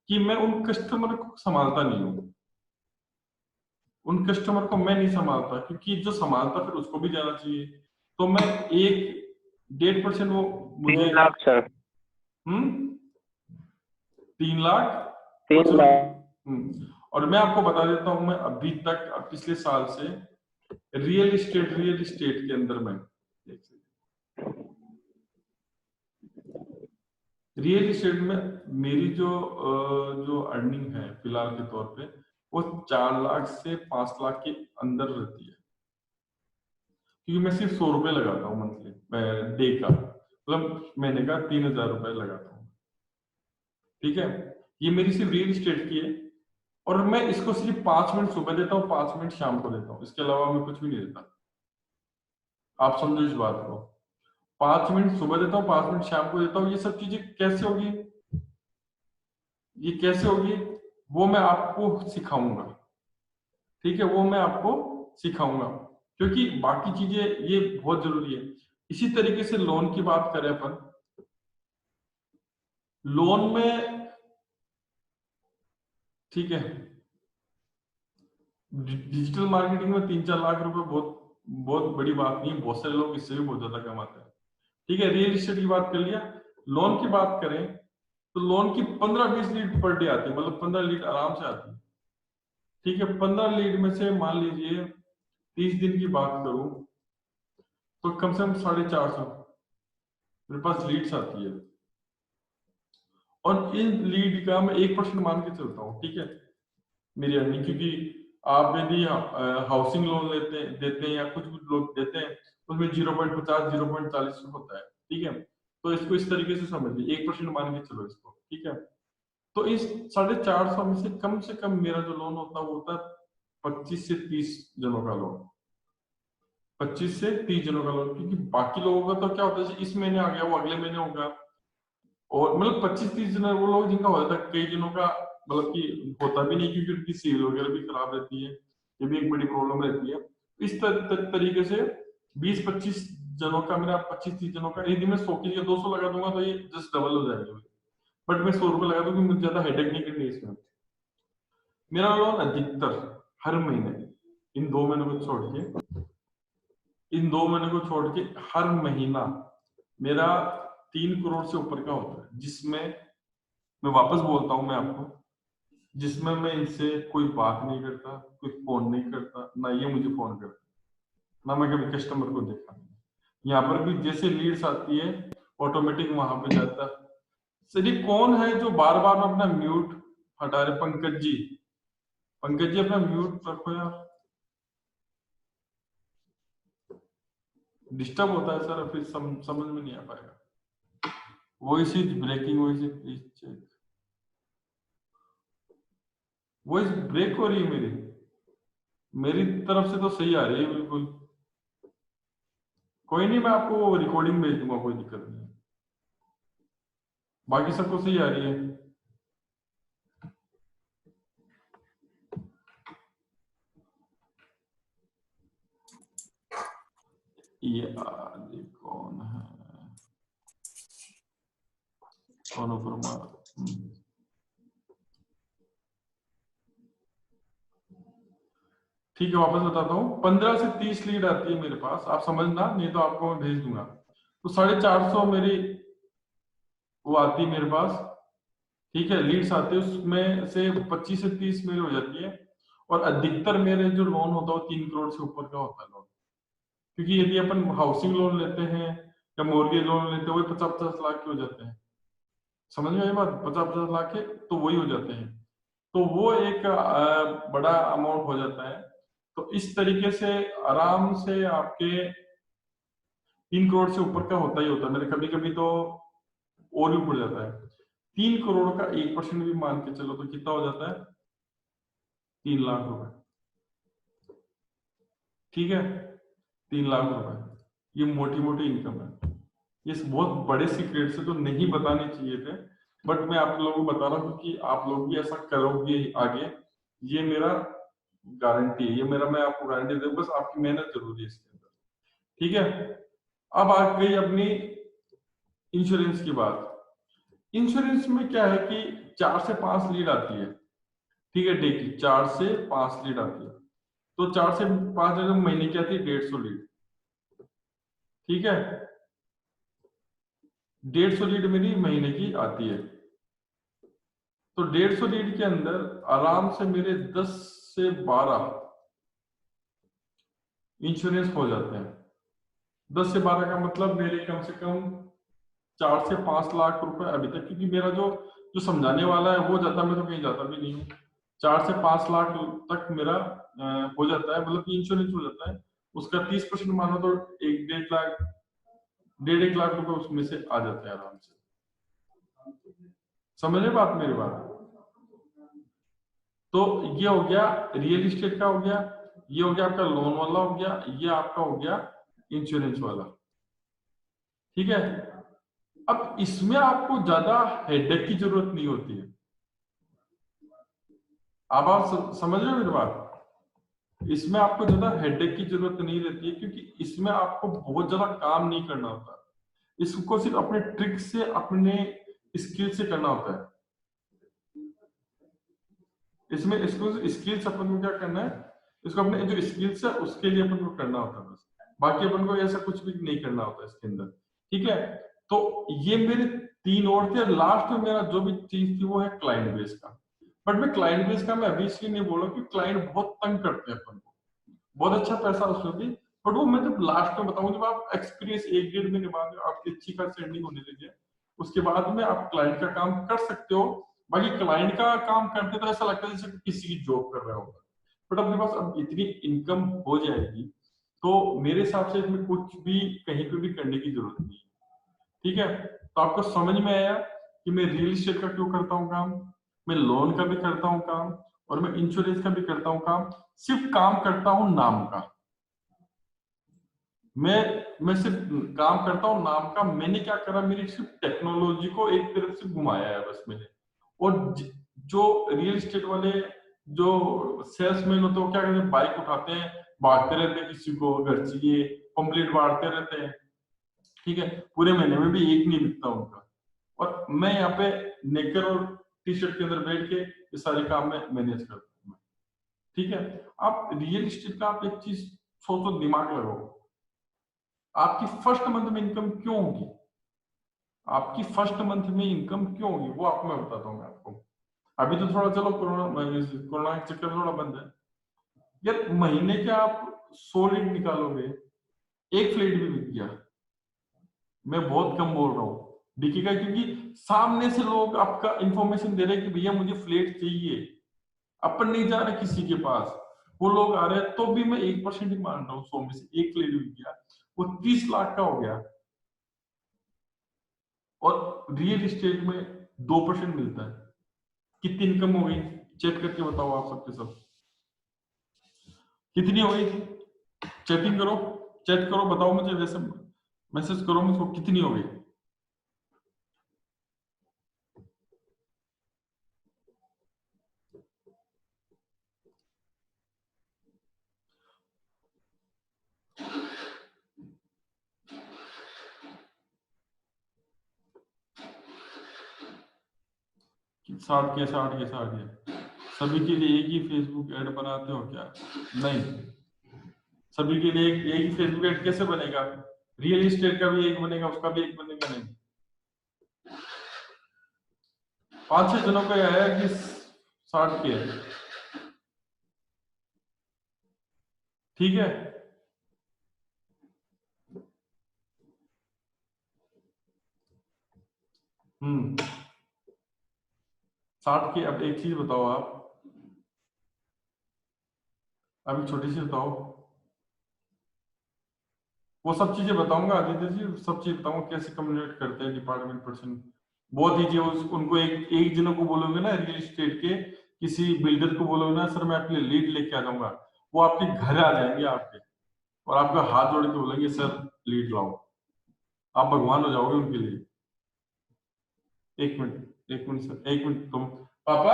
कि मैं उन कस्टमर को संभालता नहीं हूँ, उन कस्टमर को मैं नहीं संभालता, क्योंकि जो संभालता फिर उसको भी जाना चाहिए। तो मैं एक 1.5% वो मुझे 3,00,000 सर। 3 लाख, और 3,00,000। और मैं आपको बता देता हूँ, मैं अभी तक पिछले साल से रियल इस्टेट के अंदर में, रियल इस्टेट में मेरी जो अर्निंग है फिलहाल के तौर पे, वो 4 लाख से 5 लाख के अंदर रहती है, क्योंकि मैं सिर्फ 100 रुपए लगाता हूँ मंथली, डे का, मतलब महीने का 3,000 रुपए लगाता हूँ, ठीक है। ये मेरी सिर्फ रियल इस्टेट की है, और मैं इसको सिर्फ 5 मिनट सुबह देता हूँ, 5 मिनट शाम को देता हूँ, इसके अलावा मैं कुछ भी नहीं देता। आप समझो इस बात को, 5 मिनट सुबह देता हूँ, 5 मिनट शाम को देता हूँ। ये सब चीजें कैसे होगी, ये कैसे होगी, वो मैं आपको सिखाऊंगा, ठीक है, वो मैं आपको सिखाऊंगा, क्योंकि बाकी चीजें ये बहुत जरूरी है। इसी तरीके से लोन की बात करें अपन, लोन में, ठीक है, डिजिटल मार्केटिंग में 3-4 लाख रुपए बहुत बहुत बड़ी बात नहीं है, बहुत सारे लोग इससे भी बहुत ज्यादा कमाते हैं, ठीक है। रियल इस्टेट की बात कर लिया, लोन की बात करें तो लोन की 15-20 लीड पर डे आती है, मतलब 15 लीड आराम से आती है, ठीक है। 15 लीड में से मान लीजिए 30 दिन की बात करूं तो कम से कम 450 मेरे पास लीड्स आती है, और इन लीड का मैं 1% मान के चलता हूँ, ठीक है, मेरी अर्निंग। क्योंकि आप यदि हाउसिंग लोन देते हैं या कुछ भी लोग देते हैं, उसमें 0.50 0.40 होता है, ठीक है। तो इसको इस तरीके से समझिए, 1% मान के चलो इसको, ठीक है। तो इस 450 में से कम मेरा जो लोन होता है वो होता है 25 से 30 जनों का लोन, 25 से 30 जनों का लोन, क्योंकि बाकी लोगों का तो क्या होता है, इस महीने आ गया वो अगले महीने होगा, और मतलब 25-30 जन वो लोग जिनका हो जाता है, कई जनों का मतलब कि होता भी नहीं, क्योंकि उनकी सिविल वगैरह भी खराब रहती है, ये भी एक बड़ी प्रॉब्लम रहती है। इस तरीके से 20-25 जनों का, मेरा 25-30 जनों का, यदि मैं 100 की जगह 200 लगा दूंगा तो ये जस्ट डबल हो जाएगा, बट मैं 100 रुपए लगा दूंगी, मुझे ज्यादा हेडेक नहीं करनी इसमें, मेरा लोन अधिकतर हर महीने, इन 2 महीनों को छोड़ के हर महीना मेरा 3 करोड़ से ऊपर का होता है, जिसमें मैं वापस बोलता हूं मैं आपको, जिसमें मैं इनसे कोई बात नहीं करता, कोई फोन नहीं करता, ना ये मुझे फोन करता, ना मैं कभी कस्टमर को देखा। यहाँ पर भी जैसे लीड्स आती है ऑटोमेटिक वहां पे जाता है। सर ये कौन है जो बार बार अपना म्यूट हटा रहे? पंकज जी, पंकज जी अपना म्यूट रखो यार, डिस्टर्ब होता है सर, फिर समझ में नहीं आ पाएगा। Voice is breaking, voice is please check. Voice break हो रही है मेरी, मेरी तरफ से तो सही आ रही है बिल्कुल। कोई नहीं, मैं आपको रिकॉर्डिंग भेज दूंगा, कोई दिक्कत नहीं है। बाकी सबको सही आ रही है? ये कौन है? अनुपमा। ठीक है, वापस बताता हूँ। 15 से 30 लीड आती है मेरे पास, आप समझना, नहीं तो आपको मैं भेज दूंगा। तो 450 मेरी वो आती है मेरे पास, ठीक है, लीड्स आते हैं, उसमें से 25 से 30 मेरी हो जाती है। और अधिकतर मेरे जो लोन होता है वो 3 करोड़ से ऊपर का होता है लोन, क्योंकि यदि अपन हाउसिंग लोन लेते हैं या मोर्गेज लोन लेते हैं, वही 50-50 लाख के हो जाते हैं। समझ में आई बात? 50-50 लाख के तो वही हो जाते हैं, तो वो एक बड़ा अमाउंट हो जाता है। तो इस तरीके से आराम से आपके 3 करोड़ से ऊपर का होता ही होता है मेरे, कभी कभी तो और भी बढ़ जाता है। 3 करोड़ का 1% भी मान के चलो तो कितना हो जाता है? 3 लाख रुपए, ठीक है, 3 लाख रुपए। ये मोटी मोटी इनकम है। ये बहुत बड़े सीक्रेट से तो नहीं बताने चाहिए थे, बट मैं आप लोगों को बता रहा हूँ क्योंकि आप लोग भी ऐसा करोगे आगे, ये मेरा गारंटी है, ये मेरा, मैं आपको गारंटी दूं, बस आपकी मेहनत जरूरी है इसके अंदर, ठीक है। अब आ गई अपनी इंश्योरेंस की बात। इंश्योरेंस में क्या है कि 4 से 5 लीड आती है, ठीक है, डे की 4 से 5 लीड आती है। तो 4 से 5 लीड महीने की आती है 150 लीड, ठीक है, 150 लीड मेरी महीने की आती है। तो 150 लीड के अंदर आराम से मेरे 10 से 12 इंश्योरेंस हो जाते हैं। 10 से 12 का मतलब मेरे कम से कम 4 से 5 लाख रुपए अभी तक, क्योंकि मेरा जो जो समझाने वाला है वो जाता, मैं तो कहीं जाता भी नहीं हूँ। 4 से 5 लाख तक मेरा हो जाता है, मतलब कि इंश्योरेंस हो जाता है। उसका 30% मानो तो 1-1.5 लाख, 1.5 लाख रुपए उसमें से आ जाते हैं आराम से। समझे बात, मेरी बात? तो ये हो गया रियल एस्टेट का, हो गया ये, हो गया आपका लोन वाला, हो गया ये, आपका हो गया इंश्योरेंस वाला, ठीक है। अब इसमें आपको ज्यादा हेडेक की जरूरत नहीं होती है। अब आप समझ रहे हो मेरी बात? इसमें आपको ज्यादा हेडेक की जरूरत नहीं रहती है, क्योंकि इसमें आपको बहुत ज्यादा काम नहीं करना होता, इसको सिर्फ अपने ट्रिक से, अपने स्किल से करना होता है। इसमें इसको स्किल्स अपन को क्या करना है, इसको अपने जो स्किल्स है उसके लिए अपन को करना होता है बस, बाकी अपन को ऐसा कुछ भी नहीं करना होता इसके अंदर, ठीक है। तो ये मेरे 3 और थे। लास्ट में मेरा जो भी चीज थी वो है क्लाइंट बेस का। बट मैं क्लाइंट बेस का मैं अभी इसलिए नहीं बोल रहा कि क्लाइंट बहुत तंग करते हैं अपन को, बहुत अच्छा पैसा उसमें भी, बट वो मैं जब लास्ट में बताऊं, जब आप एक्सपीरियंस 1-1.5 महीने बाद आपकी अच्छी खासी अर्निंग होने लगी है, उसके बाद में आप क्लाइंट का काम कर सकते हो। बाकी क्लाइंट का काम करते तो ऐसा लगता है जैसे किसी की जॉब कर रहा होगा, बट अपने पास अब इतनी इनकम हो जाएगी तो मेरे हिसाब से इसमें कुछ भी कहीं पे भी करने की जरूरत नहीं है, ठीक है। तो आपको समझ में आया कि मैं रियल एस्टेट का क्यों करता हूँ काम, मैं लोन का भी करता हूँ काम, और मैं इंश्योरेंस का भी करता हूँ काम। सिर्फ काम करता हूँ नाम का, मैं सिर्फ काम करता हूँ नाम का। मैंने क्या करा, मेरी सिर्फ टेक्नोलॉजी को एक तरफ से घुमाया है बस मैंने। और जो रियल एस्टेट वाले जो सेल्समैन होते हैं वो क्या करते हैं, बाइक उठाते हैं, बांटते रहते हैं, किसी को घर चाहिए कंप्लीट बांटते रहते हैं, ठीक है, पूरे महीने में भी एक नहीं बिकता उनका। और मैं यहाँ पे नेकर और टी शर्ट के अंदर बैठ के ये सारे काम में मैनेज करता हूँ। ठीक है। आप रियल एस्टेट का आप एक चीज सोचो, दिमाग लगाओ, आपकी फर्स्ट मंथ में इनकम क्यों होगी, आपकी फर्स्ट मंथ में इनकम क्यों होगी, वो आपको मैं बताता हूँ आपको। अभी तो थोड़ा चलो कोरोना के चक्कर में थोड़ा बंद है यार, महीने के आप 100 लीड निकालोगे, एक फ्लेट भी बिक गया, मैं बहुत कम बोल रहा हूँ, बिकेगा क्योंकि सामने से लोग आपका इंफॉर्मेशन दे रहे हैं कि भैया मुझे फ्लेट चाहिए, अपन नहीं जा रहे किसी के पास, वो लोग आ रहे हैं, तो भी मैं 1% ही मान रहा हूँ, 100 में से एक फ्लेट बिक गया, वो 30 लाख का हो गया। और रियल एस्टेट में 2% मिलता है, कितनी इनकम हो गई, चेक करके बताओ आप सबके सब, कितनी हो गई, चैटिंग करो, चैट करो, बताओ मुझे, वैसे मैसेज करो मुझको, कितनी हो गई। साठ के साठ के साठ के सभी के लिए एक ही फेसबुक ऐड बनाते हो क्या? नहीं, सभी के लिए एक ही फेसबुक ऐड कैसे बनेगा? रियल एस्टेट का भी एक बनेगा, उसका भी एक बनेगा, नहीं। 5-6 जनों का आया कि 60 के, ठीक है। हम्म, 60 के। अब एक चीज बताओ आप, अभी छोटी सी बताओ, वो सब चीजें बताऊंगा आदित्य जी, सब चीज बताऊंगा कैसे कम्युनिकेट करते हैं डिपार्टमेंट पर्सन, बहुत ईजी। उनको एक जनों को बोलोगे ना रियल एस्टेट के, किसी बिल्डर को बोलोगे ना सर मैं आपके लिए लीड लेके आ जाऊंगा, वो आपके घर आ जाएंगे आपके, और आपका हाथ जोड़ के बोलेंगे सर लीड लाओ, आप भगवान हो जाओगे उनके लिए। एक मिनट, एक मिनट सर, एक मिनट, तुम पापा,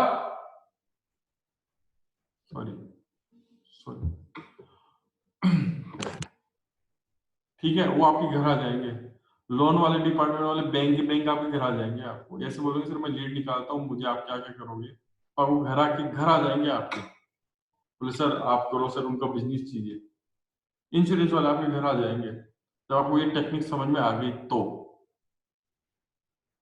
सॉरी सॉरी, ठीक है, वो आपके घर आ जाएंगे, लोन वाले डिपार्टमेंट वाले बैंक आपके घर आ जाएंगे, आपको ऐसे बोलोगे सर मैं लीड निकालता हूँ, मुझे आप क्या क्या करोगे, और वो घर आ जाएंगे आपके, बोले सर आप करो सर, उनका बिजनेस चाहिए। इंश्योरेंस वाले आपके घर आ जाएंगे जब आपको ये टेक्निक समझ में आ गई तो।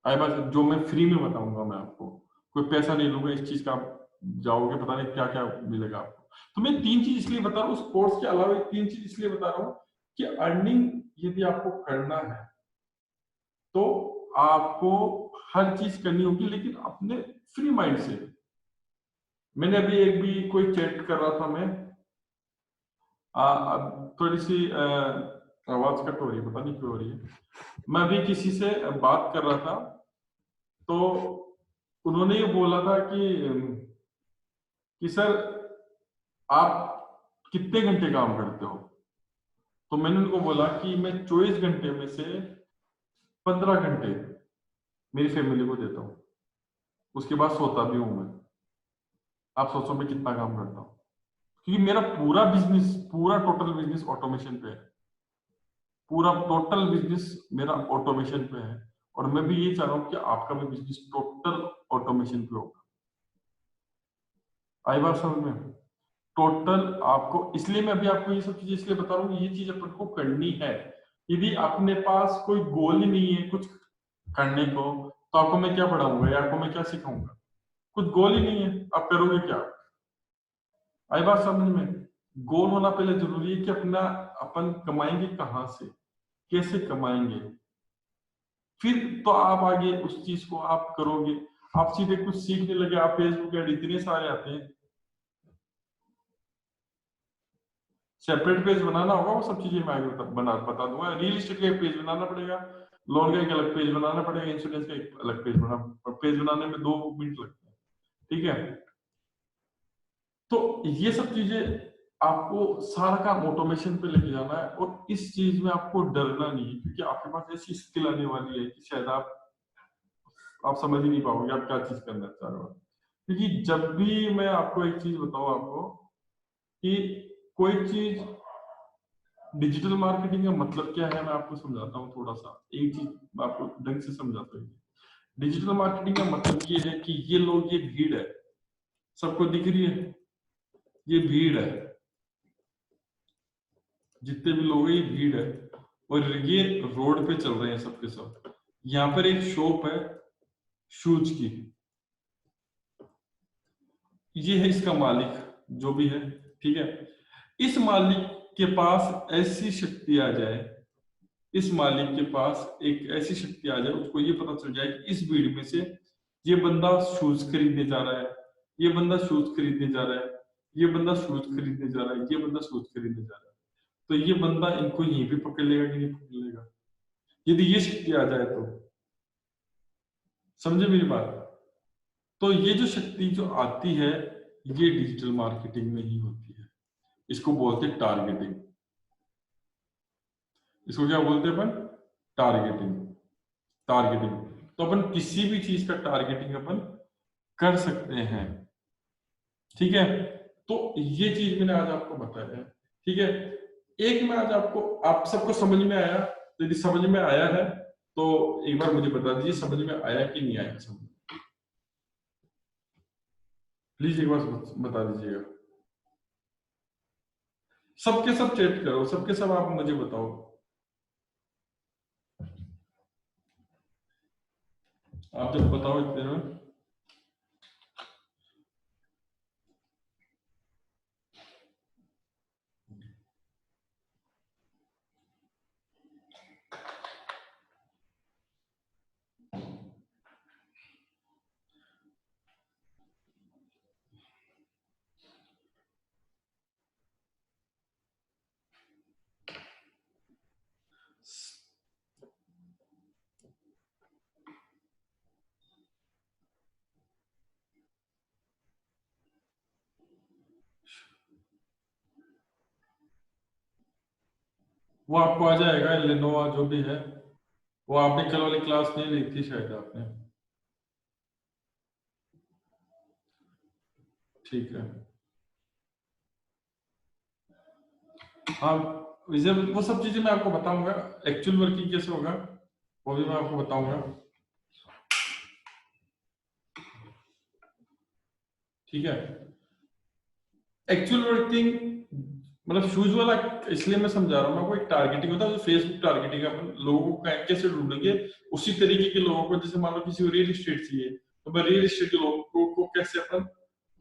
आई बात, जो मैं फ्री में बताऊंगा मैं आपको, कोई पैसा नहीं लूंगा इस चीज का, आप जाओगे पता नहीं क्या क्या मिलेगा आपको। तो मैं 3 चीज इसलिए बता रहा हूँ, उस कोर्स के अलावा 3 चीज इसलिए बता रहा हूँ कि अर्निंग यदि आपको करना है तो आपको हर चीज करनी होगी, लेकिन अपने फ्री माइंड से। मैंने अभी एक भी कोई चैट कर रहा था मैं, अब थोड़ी सी आवाज कट हो रही है, पता नहीं क्यों हो रही है। मैं अभी किसी से बात कर रहा था, तो उन्होंने ये बोला था कि सर आप कितने घंटे काम करते हो, तो मैंने उनको बोला कि मैं 24 घंटे में से 15 घंटे मेरी फैमिली को देता हूँ, उसके बाद सोता भी हूँ मैं। आप सोचो मैं कितना काम करता हूँ, क्योंकि मेरा पूरा बिजनेस, पूरा टोटल बिजनेस ऑटोमेशन पे है, पूरा टोटल बिजनेस मेरा ऑटोमेशन पे है, और मैं भी ये चाह रहा हूँ कि आपका भी बिजनेस टोटल ऑटोमेशन पे होगा। आई बात समझ में? टोटल आपको, इसलिए मैं अभी आपको ये सब चीजें इसलिए बता रहा हूँ, ये चीज अपन को करनी है। यदि अपने पास कोई गोल ही नहीं है कुछ करने को, तो आपको मैं क्या पढ़ाऊंगा या आपको मैं क्या सिखाऊंगा? कुछ गोल ही नहीं है, आप करोगे क्या? आई बात समझ में? गोल होना पहले जरूरी है कि अपना, अपन कमाएंगे कहाँ से, कैसे कमाएंगे, फिर तो आप आगे उस चीज को आप करोगे। आप सीधे कुछ सीखने लगे, आप फेसबुक ऐड इतने सारे आते हैं, सेपरेट पेज बनाना होगा, वो सब चीजें मैं आगे बता दूंगा। रियल एस्टेट का एक पेज बनाना पड़ेगा, लोन का एक अलग पेज बनाना पड़ेगा, इंश्योरेंस का एक अलग पेज बनाने में 2 मिनट लगते हैं, ठीक है। तो ये सब चीजें आपको सारा काम ऑटोमेशन पे लेके जाना है, और इस चीज में आपको डरना नहीं है, क्योंकि आपके पास ऐसी स्किल आने वाली है कि शायद आप समझ ही नहीं पाओगे आप क्या चीज करना चाह रहे हो। क्योंकि जब भी मैं आपको एक चीज बताऊं आपको कि कोई चीज, डिजिटल मार्केटिंग का मतलब क्या है, मैं आपको समझाता हूँ थोड़ा सा, एक चीज मैं आपको ढंग से समझाता हूँ। डिजिटल मार्केटिंग का मतलब ये है कि ये लोग, ये भीड़ है, सबको दिख रही है, ये भीड़ है, जितने भी लोग हैं ये भीड़ है, और ये रोड पे चल रहे हैं सबके सब। यहाँ पर एक शॉप है शूज की, ये है इसका मालिक जो भी है, ठीक है। इस मालिक के पास ऐसी शक्ति आ जाए, इस मालिक के पास एक ऐसी शक्ति आ जाए, उसको ये पता चल जाए कि इस भीड़ में से ये बंदा शूज खरीदने जा रहा है, ये बंदा शूज खरीदने जा रहा है, ये बंदा शूज खरीदने जा रहा है, ये बंदा शूज खरीदने जा रहा है, तो ये बंदा इनको यहीं पे पकड़ लेगा कि नहीं पकड़ लेगा? यदि ये शक्ति आ जाए तो समझे मेरी बात। तो ये जो शक्ति जो आती है ये डिजिटल मार्केटिंग में ही होती है। इसको बोलते हैं टारगेटिंग। इसको क्या बोलते हैं अपन? टारगेटिंग। टारगेटिंग तो अपन किसी भी चीज का टारगेटिंग अपन कर सकते हैं, ठीक है। तो ये चीज मैंने आज आपको बताया है, ठीक है। एक मैं आज आपको, आप सबको समझ में आया? तो यदि समझ में आया है तो एक बार मुझे बता दीजिए समझ में आया कि नहीं आया समझ। प्लीज एक बार बता दीजिएगा। सबके सब चैट करो, सबके सब आप मुझे बताओ। आप जब बताओ इतने में वो आपको आ जाएगा, लेनोवा जो भी है। वो आपने कल वाली क्लास नहीं ली थी शायद आपने, ठीक है। हाँ विजय, वो सब चीजें मैं आपको बताऊंगा, एक्चुअल वर्किंग कैसे होगा वो भी मैं आपको बताऊंगा, ठीक है। एक्चुअल वर्किंग मतलब शूज वाला इसलिए मैं समझा रहा हूँ, आपको एक टारगेटिंग होता है, फेसबुक टारगेटिंग अपन लोगों को कैसे ढूंढेंगे, उसी तरीके के लोगों को। जैसे मान लो किसी को रियल एस्टेट चाहिए, तो मैं रियल एस्टेट के लोगों को कैसे अपन,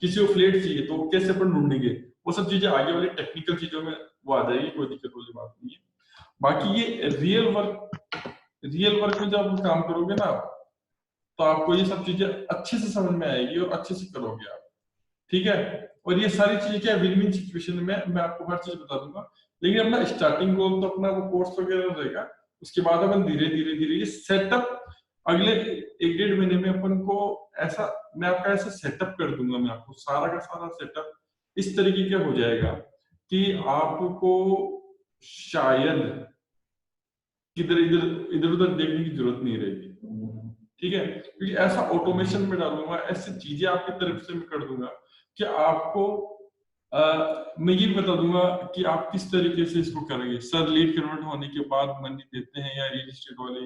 किसी को फ्लैट चाहिए तो कैसे अपन ढूंढेंगे, वो सब चीजें आगे वाली टेक्निकल चीजों में वो आ जाएगी, कोई दिक्कत वाली बात नहीं है। बाकी ये रियल वर्क में जब आप काम करोगे ना, तो आपको ये सब चीजें अच्छे से समझ में आएगी और अच्छे से करोगे आप, ठीक है। और ये सारी चीजें क्या विन विन सिचुएशन में मैं आपको हर चीज बता दूंगा, लेकिन अपना स्टार्टिंग गोल तो अपना वो कोर्स वगैरह रहेगा। उसके बाद अपन धीरे धीरे धीरे ये सेटअप अगले 1-1.5 महीने में अपन को ऐसा, मैं आपका ऐसा सेटअप कर दूंगा, मैं आपको सारा का सारा सेटअप इस तरीके का हो जाएगा कि आपको शायद किधर इधर इधर उधर देखने की जरूरत नहीं रहेगी, ठीक है। क्योंकि ऐसा ऑटोमेशन में डालूंगा, ऐसी चीजें आपकी तरफ से मैं कर दूंगा कि आपको मैं ये बता दूंगा कि आप किस तरीके से इसको करेंगे। सर लीड कन्वर्ट होने के बाद मनी देते हैं या रियल एस्टेट वाले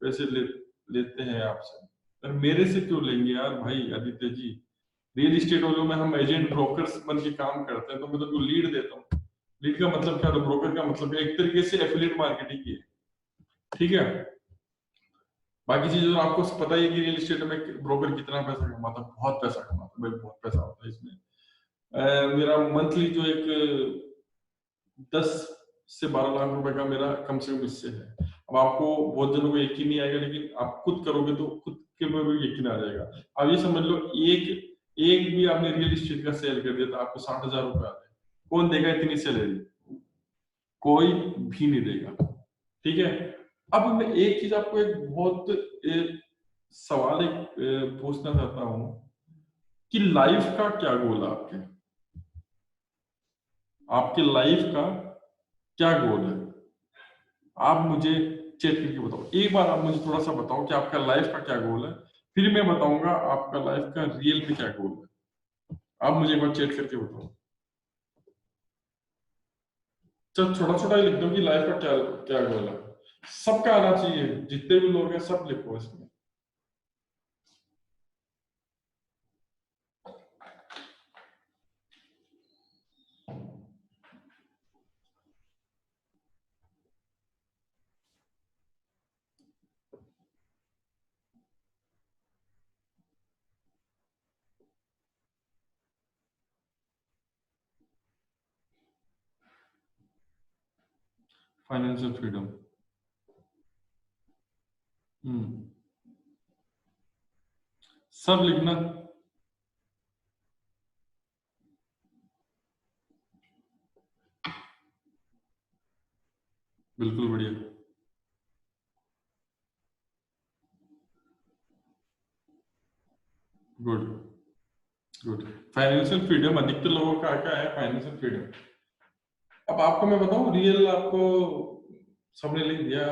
पैसे लेते हैं आपसे? पर मेरे से क्यों लेंगे यार भाई आदित्य जी? रियल एस्टेट वालों में हम एजेंट ब्रोकर्स बन के काम करते हैं, तो मैं तो लीड देता हूँ। लीड का मतलब क्या? तो ब्रोकर का मतलब एक तरीके से एफिलिएट मार्केटिंग की है, ठीक है। बाकी चीजों आपको पता ही है कि रियल एस्टेट में ब्रोकर कितना पैसा कमाता है, बहुत पैसा कमाता है भाई, बहुत पैसा होता है इसमें। मेरा मंथली जो एक 10 से 12 लाख रुपए का मेरा कम से कम इससे है। अब आपको बहुत जनों को यकीन नहीं आएगा, लेकिन आप खुद करोगे तो खुद के ऊपर भी यकीन आ जाएगा। अब ये समझ लो एक भी आपने रियल एस्टेट का सेल कर दिया तो आपको 60,000 रुपए आ जाए। कौन देगा इतनी सैलरी? कोई भी नहीं देगा, ठीक है। अब मैं एक चीज आपको एक बहुत सवाल पूछना चाहता हूं कि लाइफ का क्या गोल है आपके? आपके लाइफ का क्या गोल है? आप मुझे चेक करके बताओ एक बार, आप मुझे थोड़ा सा बताओ कि आपका लाइफ का क्या गोल है, फिर मैं बताऊंगा आपका लाइफ का रियल में क्या गोल है। आप मुझे एक बार चेक करके बताओ। चल छोटा छोटा ही लिख दो कि लाइफ का क्या क्या गोल है। सबका आना चाहिए, जितने भी लोग हैं सब लिखो इसमें। Financial freedom. सब लिखना। बिल्कुल बढ़िया। Good good. फाइनेंशियल फ्रीडम अधिकतर लोगों का क्या है, फाइनेंशियल फ्रीडम। अब आपको मैं बताऊं, रियल आपको सबने लिख दिया,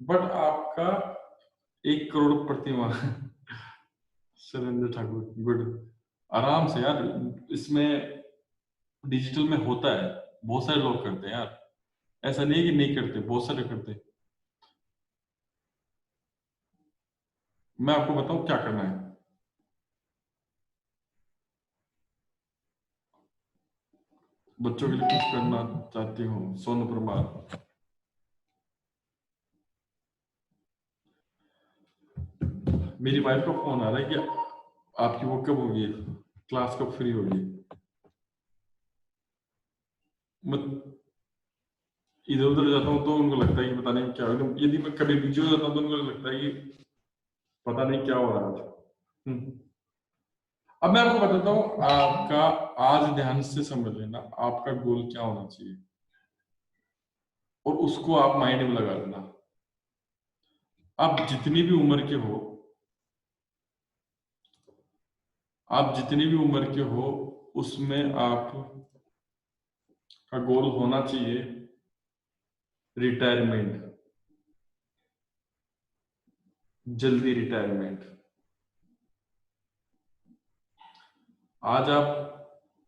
बट आपका 1 करोड़ प्रतिमाह सुरेंद्र ठाकुर, गुड। आराम से यार, इसमें डिजिटल में होता है, बहुत सारे लोग करते हैं यार, ऐसा नहीं है कि नहीं करते, बहुत सारे करते हैं। मैं आपको बताऊं क्या करना है। बच्चों के लिए कुछ करना चाहती हूँ, सोनू परमार। मेरी वाइफ का फोन आ रहा है कि आपकी वो कब होगी, क्लास कब फ्री होगी। मैं इधर उधर जाता हूँ तो उनको लगता है कि पता नहीं क्या हो, यदि मैं कभी बिजी हो जाता हूँ तो उनको लगता है कि पता नहीं क्या हो रहा है। अब मैं आपको बताता हूँ, आपका आज ध्यान से समझ लेना, आपका गोल क्या होना चाहिए और उसको आप माइंड में लगा लेना। आप जितनी भी उम्र के हो, आप जितनी भी उम्र के हो, उसमें आप का गोल होना चाहिए रिटायरमेंट, जल्दी रिटायरमेंट। आज आप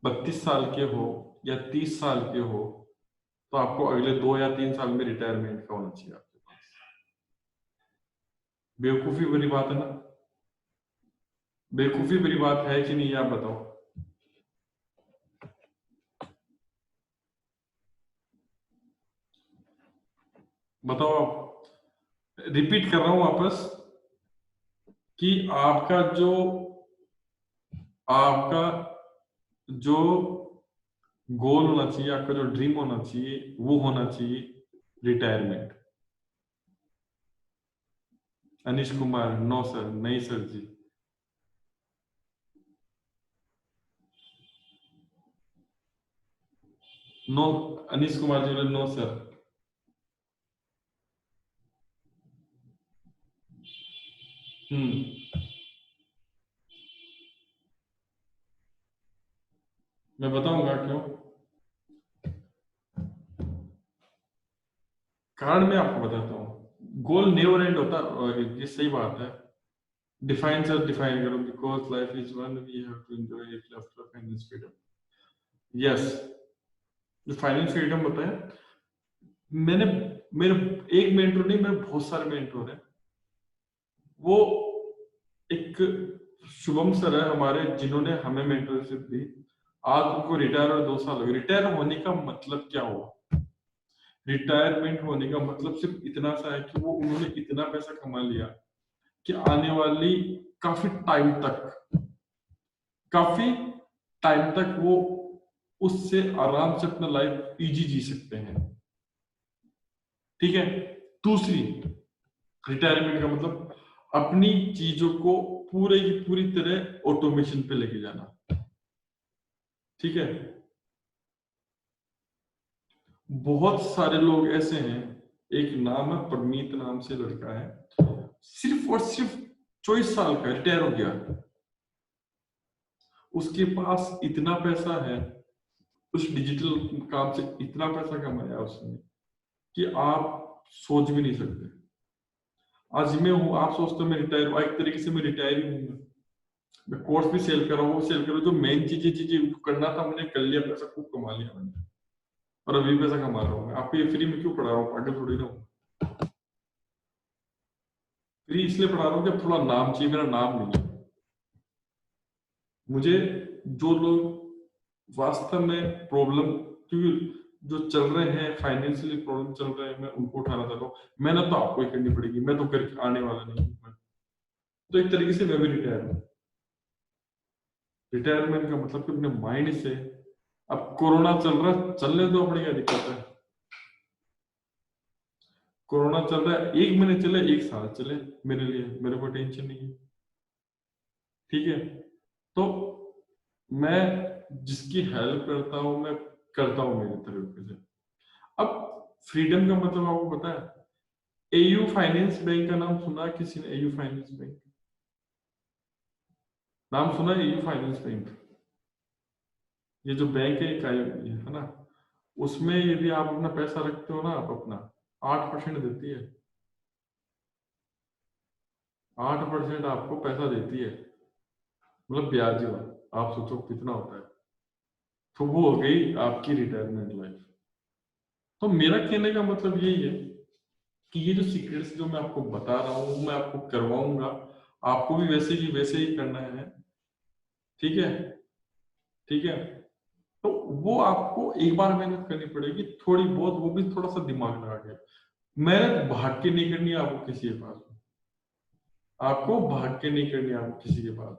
32 साल के हो या 30 साल के हो, तो आपको अगले 2 या 3 साल में रिटायरमेंट का होना चाहिए आपके पास। बेवकूफी भरी बात है ना? बेवकूफी भरी बात है कि नहीं, आप बताओ। बताओ आप। रिपीट कर रहा हूं वापस कि आपका जो गोल होना चाहिए, आपका जो ड्रीम होना चाहिए, वो होना चाहिए रिटायरमेंट। अनिश कुमार, नो सर, नहीं सर जी। नो, अनिश कुमार जी बोले नो सर। मैं बताऊंगा क्यों। कारण मैं आपको बताता हूँ, गोल नेवर एंड होता, ये सही बात है। डिफाइन सर, डिफाइन करो। Because life is one, we have to enjoy it after finance freedom. Yes, जो फाइनेंस फ्रीडम होता है, मैंने मेरे एक मेंटर नहीं, मेरे बहुत सारे मेंटर हैं। वो एक शुभम सर है हमारे, जिन्होंने हमें मेंटरशिप दी। आज उनको रिटायर और 2 साल हो गए। रिटायर होने का मतलब क्या हुआ? रिटायरमेंट होने का मतलब सिर्फ इतना सा है कि वो उन्होंने इतना पैसा कमा लिया कि आने वाली काफी टाइम तक वो उससे आराम से अपना लाइफ इजी जी सकते हैं। ठीक है। दूसरी, रिटायरमेंट का मतलब अपनी चीजों को पूरे की पूरी तरह ऑटोमेशन पे लेके जाना। ठीक है। बहुत सारे लोग ऐसे हैं, एक नाम है परमीत, नाम से लड़का है, सिर्फ और सिर्फ 24 साल का रिटायर हो गया। उसके पास इतना पैसा है, उस डिजिटल काम से इतना पैसा कमाया उसने कि आप सोच भी नहीं सकते। आज मैं हूं, आप सोचते हो मैं रिटायर हूं, एक तरीके से मैं रिटायर ही हूं। मैं कोर्स भी सेल कर रहा हूँ, वो सेल कर रहा हूँ। जो मेन चीजें करना था मैंने कर लिया, पैसा खूब कमा लिया मैंने, और अभी पैसा कमा रहा हूँ। मैं आपको ये फ्री में क्यों पढ़ा रहा हूँ? पागल थोड़ी ना हूँ। फ्री इसलिए पढ़ा रहा हूँ कि थोड़ा नाम चाहिए, मेरा नाम नहीं है मुझे। जो लोग वास्तव में प्रॉब्लम, क्योंकि जो चल रहे हैं फाइनेंशियली प्रॉब्लम चल रहे हैं, मैं उनको उठाना चाहता हूँ। मेहनत तो आपको ही करनी पड़ेगी, मैं तो करके आने वाला नहीं हूँ। तो एक तरीके से मैं भी रिटायर हूँ। रिटायरमेंट का मतलब कि अपने माइंड से, अब कोरोना चल रहा है, चलने दो, अपनी क्या दिक्कत है। कोरोना चल रहा है, 1 महीने चले, 1 साल चले, मेरे लिए, मेरे को टेंशन नहीं है। ठीक है, तो मैं जिसकी हेल्प करता हूँ मैं करता हूँ मेरे तरीके से। अब फ्रीडम का मतलब आपको पता है? एयू फाइनेंस बैंक का नाम सुना है किसी ने? एयू फाइनेंस बैंक नाम सुना है? एयू फाइनेंस बैंक, ये जो बैंक है ना, उसमें यदि आप अपना पैसा रखते हो ना, आप अपना 8% देती है। 8% आपको पैसा देती है, मतलब ब्याज वाला। आप सोचो कितना होता है। तो वो हो गई आपकी रिटायरमेंट लाइफ। तो मेरा कहने का मतलब यही है कि ये जो सीक्रेट्स जो मैं आपको बता रहा हूँ मैं आपको करवाऊंगा, आपको भी वैसे ही करना है। ठीक है, ठीक है। तो वो आपको एक बार मेहनत करनी पड़ेगी थोड़ी बहुत, वो भी थोड़ा सा दिमाग लगा के। मेहनत भाग के नहीं करनी है आपको किसी के पास, आपको भाग के नहीं करनी है आपको किसी के पास।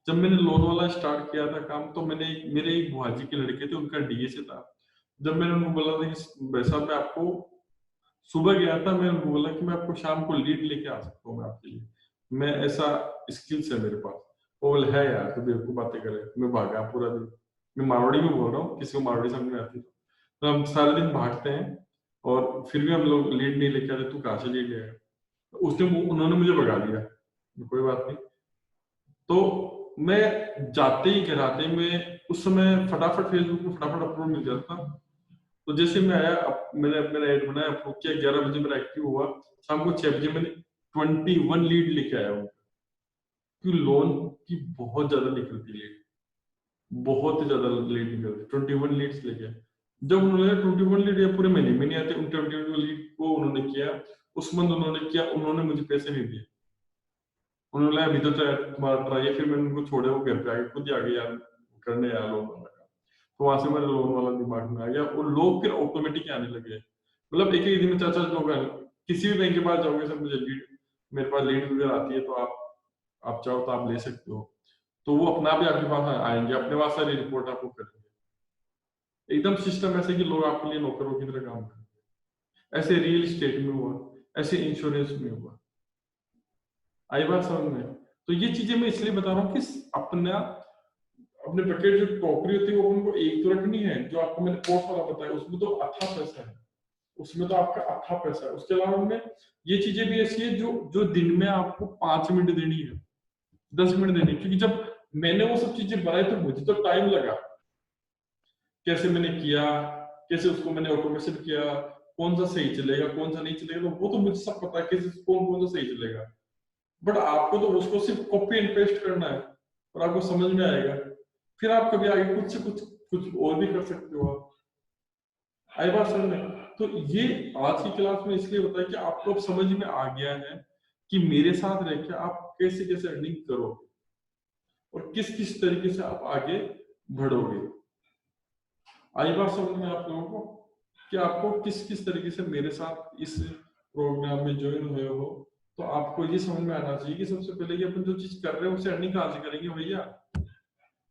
जब मैंने लोन वाला स्टार्ट किया था काम, तो मैंने मेरे एक बुआ जी के लड़के थे, उनका डीएसए था। जब मैंने उनको बोला था कि भाई साहब मैं आपको सुबह गया था, मैंने उनको बोला कि मैं आपको शाम को लीड लेके आ सकता हूँ मैं आपके लिए, मैं ऐसा स्किल्स है मेरे पास। वो बोले है यार तो बेवकूफ बातें करे, मैं भागा पूरा दिन। मैं मारवाड़ी में बोल रहा हूँ, किसी को मारवाड़ी समझ में आती तो हम सारे दिन भागते हैं और फिर भी हम लोग लीड नहीं लेके आते। तू कहाँ से लीड ले आया? उस दिन उन्होंने मुझे भगा दिया, कोई बात नहीं। तो मैं जाते ही कराते में उस समय फटाफट फेसबुक में फटाफट अपलोड मिल जाता था। तो जैसे मैं आया, मैंने अपना ऐड बनाया, अपलोड किया, 11 बजे मेरा एक्टिव हुआ, शाम को 6 बजे मैंने 21 लीड लेके आया हूँ। क्योंकि लोन की बहुत ज्यादा निकलती लीड, बहुत ही ज्यादा लीड निकलती, 21 लीड्स लेके आए। जब उन्होंने 21 लीड या पूरे महीने में नहीं आते, उन 21 लीड को उन्होंने किया, उस मंथ उन्होंने किया, उन्होंने मुझे पैसे नहीं दिए। उन्होंने बोला अभी तो तुम्हारा ट्राई है। फिर मैंने उनको छोड़े, वो घर पे आके खुद ही आ गए यार करने, यार लोन वाला काम। तो वहां से मेरा लोन वाला दिमाग में आ गया और लोग फिर ऑटोमेटिक आने लगे। मतलब एक ही दिन में 4-4 लोग आए। किसी भी बैंक के पास जाओगे सर मुझे लीड, मेरे पास लीड वगैरह आती है, तो आप चाहो तो आप ले सकते हो। तो वो अपना भी आपके पास आएंगे, अपने पास सारी रिपोर्ट आपको करेंगे। एकदम सिस्टम ऐसे कि लोग आपके लिए नौकरों की तरह काम करेंगे। ऐसे रियल एस्टेट में हुआ, ऐसे इंश्योरेंस में हुआ। आई बात समझ में? तो ये चीजें मैं इसलिए बता रहा हूँ कि अपने बकेट जो टोकरी होती है वो उनको एक तो रखनी है। जो आपको मैंने कोर्स वाला बताया उसमें तो अथा पैसा है, उसमें तो आपका अथा पैसा है। उसके अलावा उनमें ये चीजें भी ऐसी है जो जो दिन में आपको 5 मिनट देनी है, 10 मिनट देनी है। क्योंकि जब मैंने वो सब चीजें बनाई तो मुझे तो टाइम लगा, कैसे मैंने किया, कैसे उसको मैंने ऑटोमेशन किया, कौन सा सही चलेगा कौन सा नहीं चलेगा, तो वो तो मुझे सब पता है कैसे कौन कौन सा सही चलेगा। बट आपको तो उसको सिर्फ कॉपी एंड पेस्ट करना है और आपको समझ में आएगा। फिर आप कभी आगे कुछ से कुछ और भी कर सकते हो आप। आई बात समझ में? तो ये आज की क्लास में इसलिए होता है कि आपको अब समझ में आ गया है कि मेरे साथ रह के आप कैसे कैसे अर्निंग करोगे और किस किस तरीके से आप आगे बढ़ोगे। आई बात समझ में आप लोगों को कि आपको किस किस तरीके से मेरे साथ इस प्रोग्राम में ज्वाइन हुए हो। तो आपको ये समझ में आना चाहिए कि सबसे पहले कि अपन जो चीज कर रहे हैं उसे अर्निंग कहाँ से करेंगे भैया।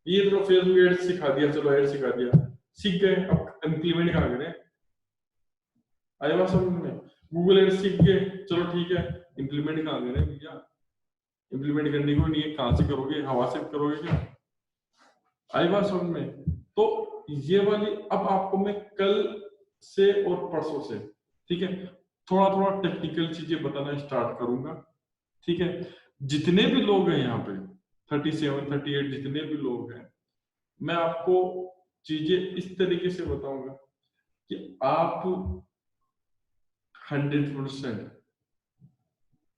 ये तो फेसबुक एड सिखा दिया, चलो एड सिखा दिया, सीख गए, अब इम्प्लीमेंट कहाँ करें? आई बात समझ में? गूगल एड सीख गए, चलो ठीक है, इम्प्लीमेंट कहाँ करें भैया? इम्प्लीमेंट करने को नहीं है, कहाँ से करोगे? हवा से करोगे क्या? आई बात समझ में? तो ये वाली अब आपको मैं कल से और परसों से, ठीक है, थोड़ा थोड़ा टेक्निकल चीजें बताना स्टार्ट करूंगा। ठीक है, जितने भी लोग हैं यहाँ पे 37, 38 जितने भी लोग हैं, मैं आपको चीजें इस तरीके से बताऊंगा कि आप 100%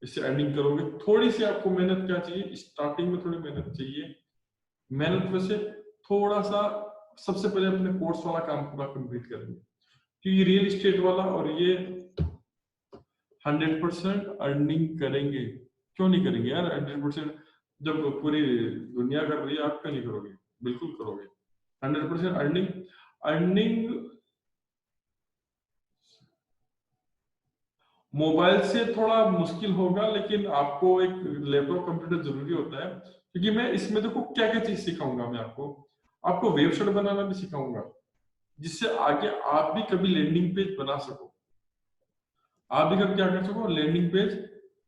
इससे अर्निंग करोगे। थोड़ी सी आपको मेहनत क्या चाहिए, स्टार्टिंग में थोड़ी मेहनत चाहिए। मेहनत वैसे थोड़ा सा, सबसे पहले अपने कोर्स वाला काम पूरा कंप्लीट करेंगे, क्योंकि रियल एस्टेट वाला और ये 100% अर्निंग करेंगे। क्यों नहीं करेंगे यार 100%? जब पूरी दुनिया कर रही है आप क्यों नहीं करोगे? बिल्कुल करोगे। 100% अर्निंग। अर्निंग मोबाइल से थोड़ा मुश्किल होगा, लेकिन आपको एक लैपटॉप कंप्यूटर जरूरी होता है। क्योंकि मैं इसमें देखो क्या क्या चीज सिखाऊंगा, मैं आपको वेबसाइट बनाना भी सिखाऊंगा, जिससे आगे आप भी कभी लैंडिंग पेज बना सको। आप भी कब क्या कर सको, लैंडिंग पेज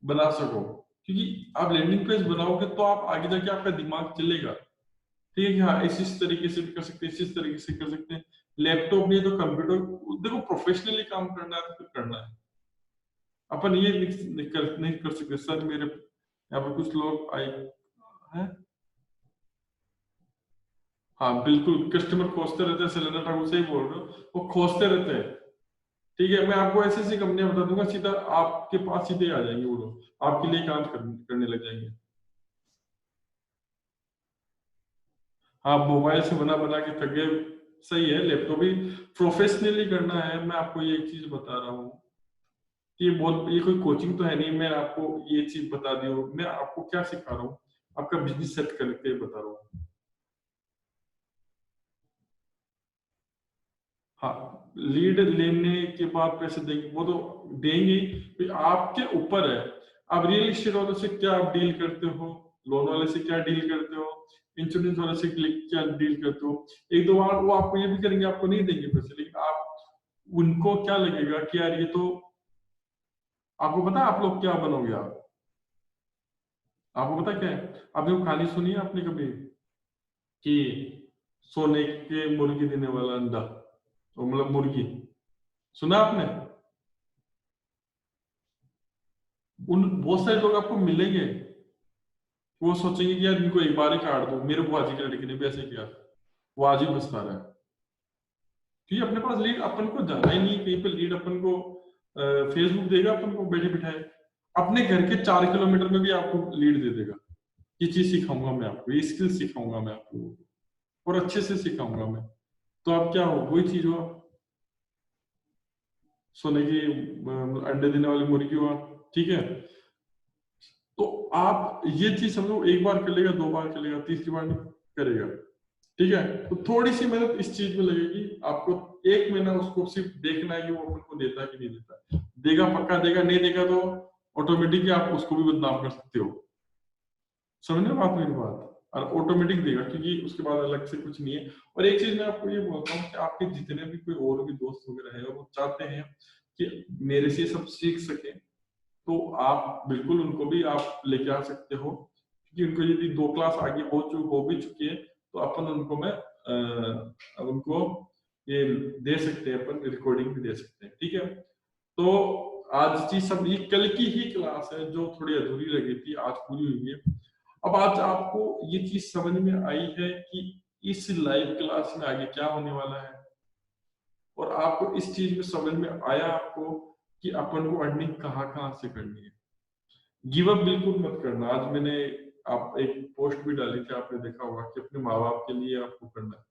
बना सको, क्योंकि आप लैंडिंग पेज बनाओगे तो आप आगे जाके आपका दिमाग चलेगा, ठीक है कि हाँ इस तरीके से भी कर सकते हैं, इस तरीके से कर सकते हैं। लैपटॉप नहीं तो कंप्यूटर, देखो प्रोफेशनली काम करना है तो फिर करना है। अपन ये नहीं कर सकते सर मेरे यहाँ पर कुछ लोग आए हैं। हाँ बिल्कुल, कस्टमर खोजते रहते हैं, सिलेंडर ठाकुर से ही बोल रहे हो, वो खोजते रहते हैं। ठीक है, मैं आपको ऐसी ऐसी कंपनियां बता दूंगा, सीधा आपके पास सीधे आ जाएंगे वो लोग, आपके लिए काम करने लग जाएंगे। हाँ मोबाइल से बना बना के थक गए, सही है, लैपटॉप भी प्रोफेशनली करना है। मैं आपको ये एक चीज बता रहा हूँ कि ये कोई कोचिंग तो है नहीं, मैं आपको ये चीज बता दी हूँ, मैं आपको क्या सिखा रहा हूँ, आपका बिजनेस सेट करके बता रहा हूँ। हाँ लीड लेने के बाद पैसे देंगे, वो तो देंगे ही, फिर आपके ऊपर है। आप रियल एस्टेट वालों से क्या डील करते हो, लोन वाले से क्या डील करते हो, इंश्योरेंस वाले से क्या डील करते हो। एक दो बार वो आपको ये भी करेंगे, आपको नहीं देंगे पैसे, लेकिन आप उनको क्या लगेगा कि यार ये तो, आपको पता है आप लोग क्या बनोगे, आप आपको पता क्या है, आपने वो कहानी सुनी है आपने कभी कि सोने के मुर्गी देने वाला अंडा, वो मतलब मुर्गी, सुना आपने। उन बहुत सारे लोग आपको मिलेंगे, वो सोचेंगे कि यार इनको एक बार ही काट दो, मेरे बुआ जी के लड़के ने भी ऐसे किया, वो आज ही बता रहा है। क्योंकि अपने पास लीड, अपन को जाना ही नहीं कहीं पे, लीड अपन को फेसबुक देगा अपन को बैठे बिठाए, अपने घर के 4 किलोमीटर में भी आपको लीड दे देगा। ये चीज सिखाऊंगा मैं आपको, ये स्किल सिखाऊंगा मैं आपको, और अच्छे से सिखाऊंगा मैं। तो आप क्या हो, वही चीज हो, सोने की अंडे देने वाली मुर्गी हो आप, ठीक है। तो आप ये चीज समझो, एक बार कर लेगा, दो बार कर लेगा, तीसरी बार नहीं करेगा, ठीक है। तो थोड़ी सी मेहनत इस चीज में लगेगी आपको, 1 महीना उसको सिर्फ देखना है कि वो अपन को देता है कि नहीं देता, देगा पक्का देगा, नहीं देगा तो ऑटोमेटिकली आप उसको भी बदनाम कर सकते हो। समझ रहे हो बात, मेरी बात, और ऑटोमेटिक देगा, क्योंकि उसके बाद अलग से कुछ नहीं है। और एक चीज मैं आपको ये बोलता हूँ कि आपके जितने भी कोई और भी दोस्त वगैरह है और वो चाहते हैं कि मेरे से सब सीख सके, तो आप बिल्कुल उनको भी आप लेके आ सकते हो, क्योंकि उनको यदि 2 क्लास आगे हो भी चुकी है, तो अपन उनको मैं उनको ये दे सकते हैं, अपन रिकॉर्डिंग भी दे सकते हैं, ठीक है। तो आज की सब, ये कल की ही क्लास है जो थोड़ी अधूरी लगी थी, आज पूरी हुई है। अब आज आपको ये चीज समझ में आई है कि इस लाइव क्लास में आगे क्या होने वाला है, और आपको इस चीज में समझ में आया आपको कि अपन को अर्निंग कहाँ कहाँ से करनी है। गिव अप बिल्कुल मत करना। आज मैंने आप एक पोस्ट भी डाली थी, आपने देखा होगा कि अपने माँ बाप के लिए आपको करना है,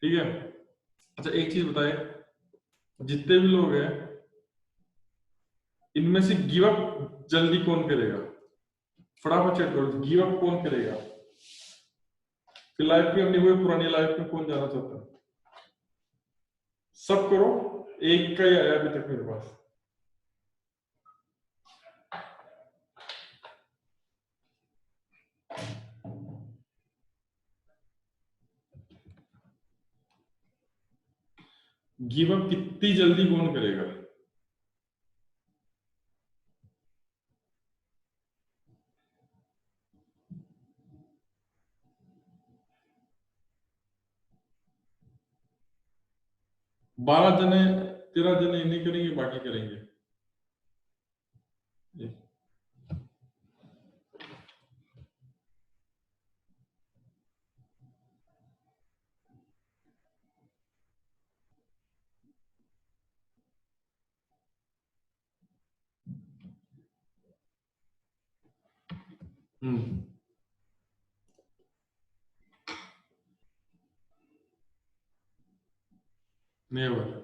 ठीक है। अच्छा एक चीज बताए, जितने भी लोग हैं इनमें से गिव अप जल्दी कौन करेगा, फटाफट चेक करो, गिव अप कौन करेगा कि लाइफ में, अपनी कोई पुरानी लाइफ में कौन जाना चाहता है। सब करो, एक का ही आया अभी तक मेरे पास। गिव अप कितनी जल्दी कौन करेगा। 12 जने, 13 जने नहीं करेंगे, बाकी करेंगे। हम्म, नेवर।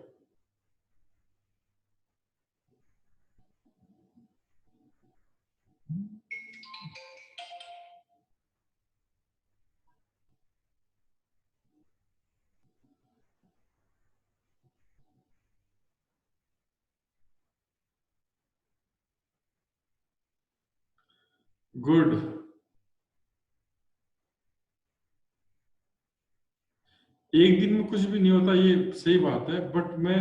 गुड। एक दिन में कुछ भी नहीं होता, ये सही बात है, बट मैं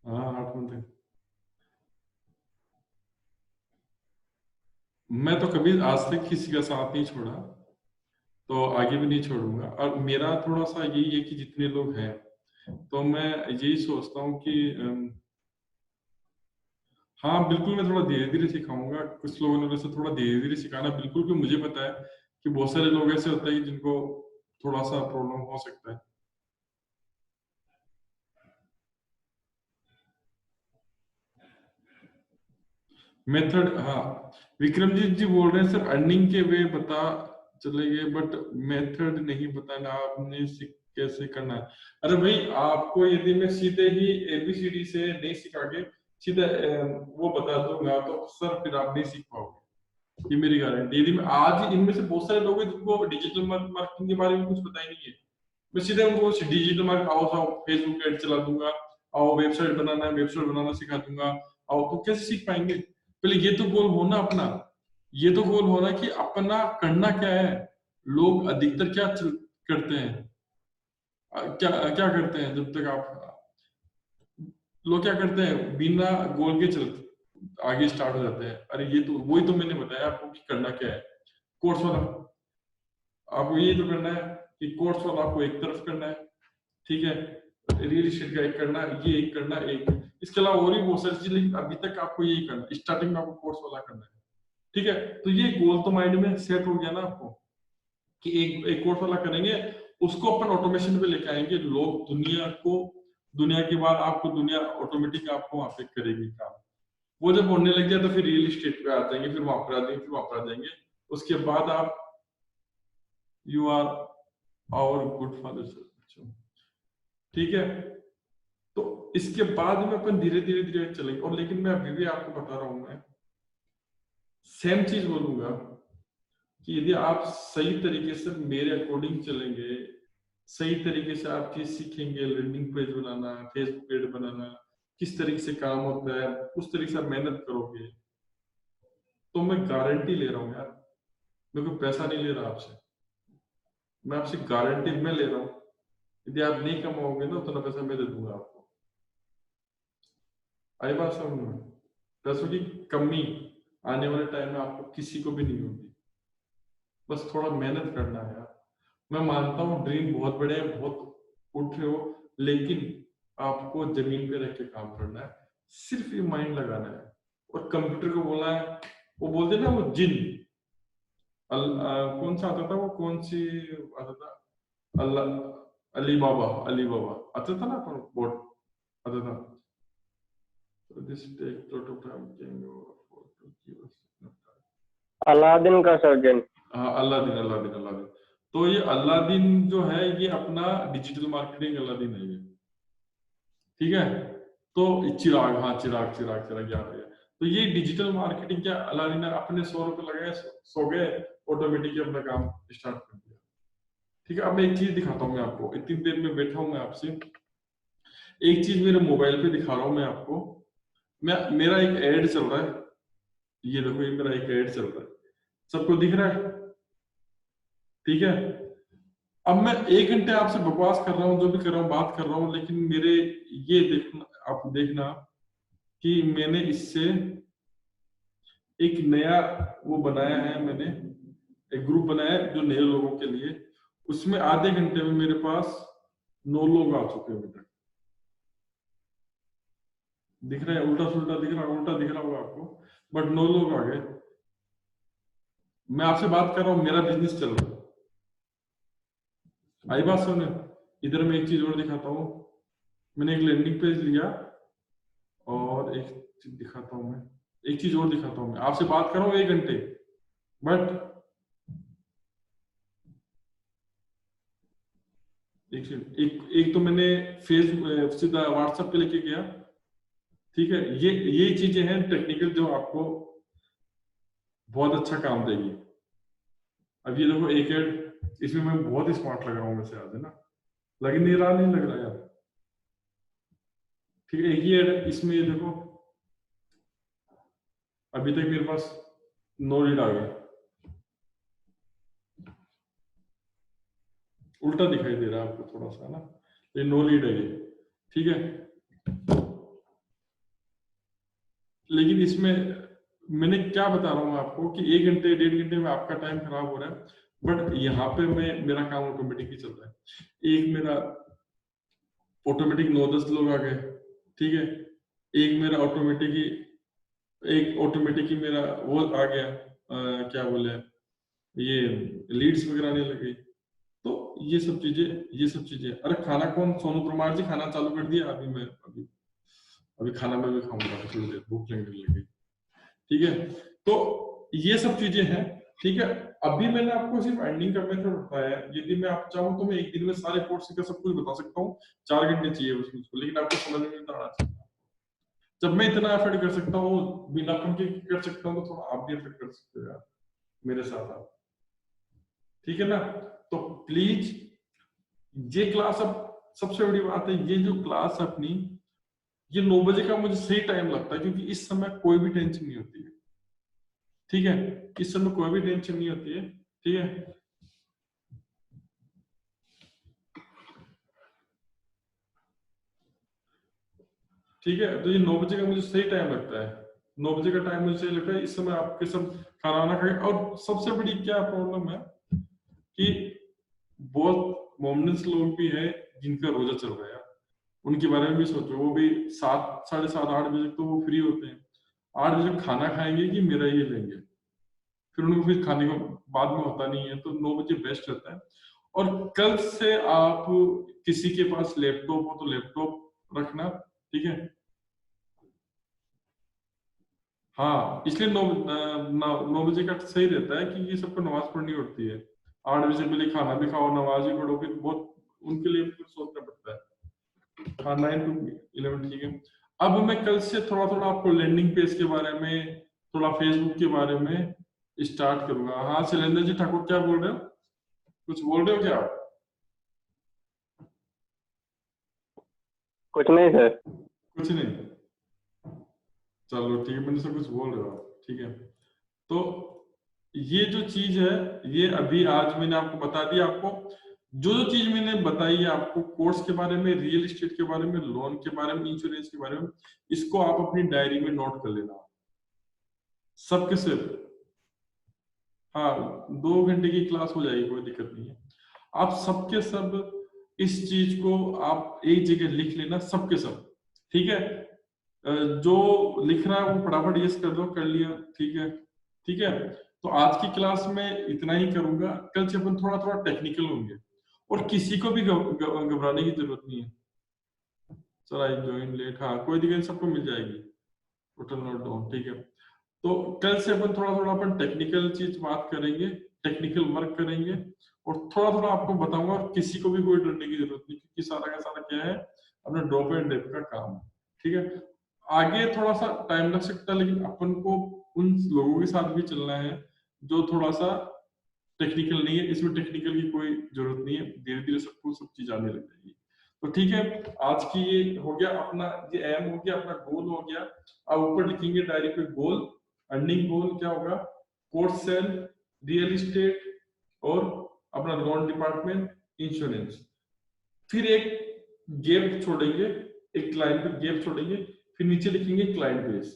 हाँ 8 मंथ। मैं तो कभी आज तक किसी का साथ नहीं छोड़ा, तो आगे भी नहीं छोड़ूंगा। और मेरा थोड़ा सा यही है कि जितने लोग हैं, तो मैं यही सोचता हूँ कि हाँ बिल्कुल मैं थोड़ा धीरे धीरे सिखाऊंगा। कुछ लोगों ने वैसे थोड़ा धीरे धीरे सिखाना बिल्कुल, कि मुझे पता है कि बहुत सारे लोग ऐसे होते हैं जिनको थोड़ा सा प्रॉब्लम हो सकता है। मेथड, हाँ विक्रमजीत जी बोल रहे हैं सर अर्निंग के वे बता चले गए, बट मेथड नहीं बताना आपने कैसे करना है। अरे भाई आपको यदि मैं सीधे ही एबीसीडी से नहीं सिखा के सीधा वो बता दूंगा तो सर फिर आप नहीं सीख पाओगे, ये मेरी गारंटी। यदि मैं आज इनमें से बहुत सारे लोग हैं जिनको डिजिटल मार्केटिंग के बारे में कुछ पता ही नहीं है, मैं सीधे उनको डिजिटल मार्केट आओ फेसबुक एड चला दूंगा, आओ वेबसाइट बनाना सिखा दूंगा, आओ, तो कैसे सीख पाएंगे? पहले ये तो गोल होना अपना, ये तो गोल होना कि अपना करना क्या है। लोग अधिकतर क्या करते हैं, क्या क्या करते हैं, जब तक आप लोग क्या करते हैं बिना गोल के चलते आगे स्टार्ट हो जाते हैं। अरे ये तो वही तो मैंने बताया आपको कि करना क्या है। कोर्स वाला आपको ये तो करना है कि कोर्स वाला आपको एक तरफ करना है, ठीक है, रियल एस्टेट का एक करना, ये एक करना, एक इसके अलावा और भी बहुत सारी चीजें, लेकिन अभी तक आपको यही करना, स्टार्टिंग में आपको कोर्स वाला करना है, ठीक है। तो ये गोल तो माइंड में सेट हो गया ना आपको कि एक कोर्स वाला करेंगे, उसको अपन ऑटोमेशन पे लेके आएंगे। लोग दुनिया के बाद आपको दुनिया ऑटोमेटिक आपको वहां पे करेगी काम। वो जब होने लग गया तो फिर रियल एस्टेट पे आ जाएंगे, फिर वहां पर आ जाएंगे, फिर वहां पर आ जाएंगे। उसके बाद आप you are our good father, ठीक है। तो इसके बाद में अपन धीरे धीरे धीरे चलेंगे। और लेकिन मैं अभी भी आपको बता रहा हूं, मैं सेम चीज बोलूंगा कि यदि आप सही तरीके से मेरे अकॉर्डिंग चलेंगे, सही तरीके से आप चीज सीखेंगे, लैंडिंग पेज बनाना, फेसबुक पेज बनाना, किस तरीके से काम होता है, उस तरीके से आप मेहनत करोगे, तो मैं गारंटी ले रहा हूँ यार, मैं कोई पैसा नहीं ले रहा आपसे, मैं आपसे गारंटी मैं ले रहा हूँ। यदि आप नहीं कमाओगे ना उतना पैसा मैं दे दूंगा आपको। आई बात समझ में? पैसों की कमी आने वाले टाइम में आपको किसी को भी नहीं होगी, बस थोड़ा मेहनत करना है यार। मैं मानता हूँ ड्रीम बहुत बड़े हैं, बहुत उठ रहे हो, लेकिन आपको जमीन पे रह के काम करना है, सिर्फ ये माइंड लगाना है। और कंप्यूटर को बोला है, वो बोलते ना वो जिन कौन सा आता था, वो कौन सी आता था, अल्लाह अली बाबा, अली बाबा आता था ना बोर्ड आता था। So this take lot of time came over for to give us. Aladdin का सर्जन। हाँ अलादीन, अलादीन, अलादीन। तो ये अलादीन जो है ये अपना डिजिटल मार्केटिंग अलादीन है ये, ठीक है। तो चिराग, हाँ चिराग चिराग चिराग याद है। तो ये डिजिटल मार्केटिंग क्या अलादीन ने अपने 100 रुपए लगाए, सो गए, ऑटोमेटिकली अपना काम स्टार्ट कर दिया, ठीक है। अब मैं एक चीज दिखाता हूँ मैं आपको, इतनी देर में बैठा हूँ मैं आपसे, एक चीज मेरे मोबाइल पे दिखा रहा हूँ मैं आपको। मेरा एक एड चल रहा है, ये देखो ये मेरा एक एड चल रहा है, सबको दिख रहा है, ठीक है। अब मैं 1 घंटे आपसे बकवास कर रहा हूँ, जो भी कर रहा हूँ बात कर रहा हूँ, लेकिन मेरे ये देखना, आप देखना कि मैंने इससे एक नया वो बनाया है, मैंने एक ग्रुप बनाया है जो नए लोगों के लिए, उसमें आधे घंटे में मेरे पास 9 लोग आ चुके हैं अभी तक। दिख रहा है उल्टा सुल्टा दिख रहा, उल्टा दिख रहा होगा आपको, बट 9 लोग आ गए। मैं आपसे बात कर रहा हूँ, मेरा बिजनेस चल रहा है। आई बात सुन, इधर मैं एक चीज और दिखाता हूँ, मैंने एक लैंडिंग पेज लिया, और एक चीज दिखाता हूँ मैं, एक चीज और दिखाता हूँ मैं आपसे बात कर रहा हूँ 1 घंटे, बट एक तो मैंने फेसबुक सीधा व्हाट्सएप पे लेके गया, ठीक है। ये चीजें हैं टेक्निकल जो आपको बहुत अच्छा काम देगी। अब ये देखो एक एड, इसमें मैं बहुत स्मार्ट लग रहा हूँ वैसे आज, है ना, लग नहीं रहा, नहीं लग रहा यार, ठीक है। एक ही एड इसमें, ये देखो अभी तक मेरे पास 9 लीड आ गए, उल्टा दिखाई दे रहा है आपको थोड़ा सा ना, ये 9 लीड है ये, ठीक है। लेकिन इसमें मैंने क्या बता रहा हूँ आपको कि 1 घंटे 1.5 घंटे में आपका टाइम खराब हो रहा है, बट यहाँ पे मेरा काम ऑटोमेटिक ही चल रहा है। एक मेरा ऑटोमेटिक 9-10 लोग आ गए, ठीक है, एक मेरा ऑटोमेटिक ही मेरा वो आ गया, क्या बोले, ये लीड्स वगैरह आने लगे। तो ये सब चीजें अरे खाना कौन, सोनू परमार जी खाना चालू कर दिया, अभी खाना मैं भी खाऊंगा थोड़ी देर, भूख लगने लगी, ठीक है। तो ये सब चीजें हैं, ठीक है। अभी मैंने आपको सिर्फ एंडिंग का मेथड बताया है। यदि मैं आप चाहूँ तो मैं एक दिन में सारे कोर्स का सब कुछ बता सकता हूँ, 4 घंटे चाहिए उसको, लेकिन आपको समझ में नहीं आना चाहिए। जब मैं इतना एफर्ट कर सकता हूँ, बिना पंख के कर सकता हूँ, तो थोड़ा आप भी एफर्ट कर सकते हो यार मेरे साथ आप, ठीक है ना। तो प्लीज ये क्लास, अब सबसे बड़ी बात है, ये जो क्लास अपनी, ये 9 बजे का मुझे सही टाइम लगता है, क्योंकि इस समय कोई भी टेंशन नहीं होती है, ठीक है। इस समय कोई भी टेंशन नहीं होती है, ठीक है। ठीक है, तो ये 9 बजे का मुझे सही टाइम लगता है, 9 बजे का टाइम मुझे सही लगता है। इस समय आपके सब खाना वाना खाए। और सबसे बड़ी क्या प्रॉब्लम है कि बहुत मोमडन्स लोग भी है जिनका रोजा चल रहा है, उनके बारे में भी सोचो। वो भी 7, 7:30, 8 बजे तो वो फ्री होते हैं, 8 बजे खाना खाएंगे कि मेरा ये लेंगे, फिर उनको फिर खाने को बाद में होता नहीं है, तो 9 बजे बेस्ट रहता है। और कल से आप किसी के पास लैपटॉप हो तो लैपटॉप रखना, ठीक है। हाँ, इसलिए 9 बजे का सही रहता है कि ये सबको नमाज पढ़नी होती है। 8 बजे पहले खाना भी खाओ, नमाज भी पढ़ो, फिर बहुत उनके लिए फिर सोचना पड़ता है। हाँ, 9 to 11, ठीक है। अब मैं कल से थोड़ा थोड़ा आपको लैंडिंग पेज के बारे में, थोड़ा फेसबुक के बारे में स्टार्ट करूंगा। हाँ शैलेंद्र जी ठाकुर, क्या बोल रहे हो, कुछ बोल रहे हो क्या आप? कुछ नहीं सर। कुछ नहीं, चलो ठीक है, मैंने सब कुछ बोल रहे हो आप, ठीक है। तो ये जो चीज है, ये अभी आज मैंने आपको बता दिया। आपको जो जो चीज मैंने बताई है आपको, कोर्स के बारे में, रियल एस्टेट के बारे में, लोन के बारे में, इंश्योरेंस के बारे में, इसको आप अपनी डायरी में नोट कर लेना, सबके सिर्फ। हाँ, 2 घंटे की क्लास हो जाएगी, कोई दिक्कत नहीं है। आप सबके सब इस चीज को आप एक जगह लिख लेना, सबके सब, ठीक है। जो लिख रहा है वो फटाफट यस कर दो, कर लिया, ठीक है, ठीक है। तो आज की क्लास में इतना ही करूंगा, कल से अपन थोड़ा थोड़ा टेक्निकल होंगे, और किसी को भी घबराने की जरूरत नहीं है। सर आई ज्वाइन लेट, हाँ कोई दिक्कत, सबको मिल जाएगी, टोटल नोट डाउन, ठीक है। तो कल से अपन थोड़ा थोड़ा अपन टेक्निकल चीज बात करेंगे, टेक्निकल वर्क करेंगे, और थोड़ा थोड़ा आपको बताऊंगा। और किसी को भी कोई डरने की जरूरत नहीं, क्योंकि सारा का सारा क्या है, अपना ड्रॉप एंड डेप का काम है, ठीक है। आगे थोड़ा सा टाइम लग सकता है, लेकिन अपन को उन लोगों के साथ भी चलना है जो थोड़ा सा टेक्निकल नहीं है। इसमें टेक्निकल की कोई जरूरत नहीं है, धीरे धीरे सबको सब चीज आने लग जाएगी। तो ठीक है, आज की ये हो गया अपना, ये एम हो गया, अपना गोल हो गया। अब ऊपर लिखेंगे डायरी पे गोल, अर्निंग गोल क्या होगा, कोर्स सेल, रियल एस्टेट, और अपना लोन डिपार्टमेंट, इंश्योरेंस। फिर एक गैप छोड़ेंगे, एक लाइन पे गैप छोड़ेंगे, फिर नीचे लिखेंगे क्लाइंट बेस,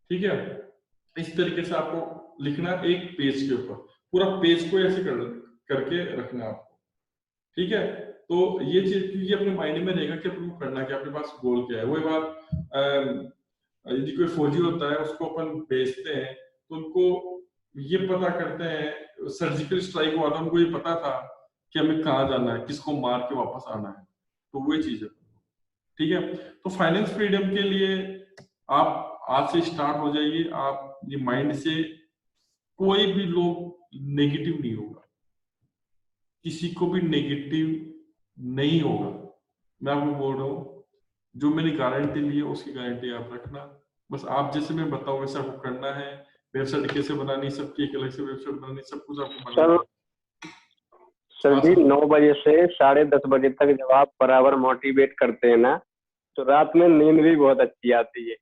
ठीक है। इस तरीके से आपको लिखना एक पेज के ऊपर, पूरा पेज को ऐसे करके रखना आपको, ठीक है। तो ये चीज, क्योंकि अपने माइंड में रहेगा कि अपने को करना क्या, अपने पास गोल क्या है। वही बात, यदि कोई फौजी होता है, उसको अपन भेजते हैं, तो उनको ये पता करते हैं, सर्जिकल स्ट्राइक हुआ था, उनको ये पता था कि हमें कहाँ जाना है, किसको मार के वापस आना है। तो वही चीज है, ठीक है। तो फाइनेंस फ्रीडम के लिए आप आज से स्टार्ट हो जाइए। आप ये माइंड से, कोई भी लोग नेगेटिव नहीं होगा, किसी को भी नेगेटिव नहीं होगा, मैं आपको बोल रहा हूँ। जो मैंने गारंटी ली है उसकी गारंटी आप रखना। बस आप जैसे मैं बताऊँ वैसे आपको करना है। वेबसाइट कैसे बनानी, सबकी एक अलग से वेबसाइट बनानी, सब कुछ आपको बनाना है। सर जी 9 बजे से 10:30 बजे तक जब आप बराबर मोटिवेट करते हैं ना, तो रात में नींद भी बहुत अच्छी आती है,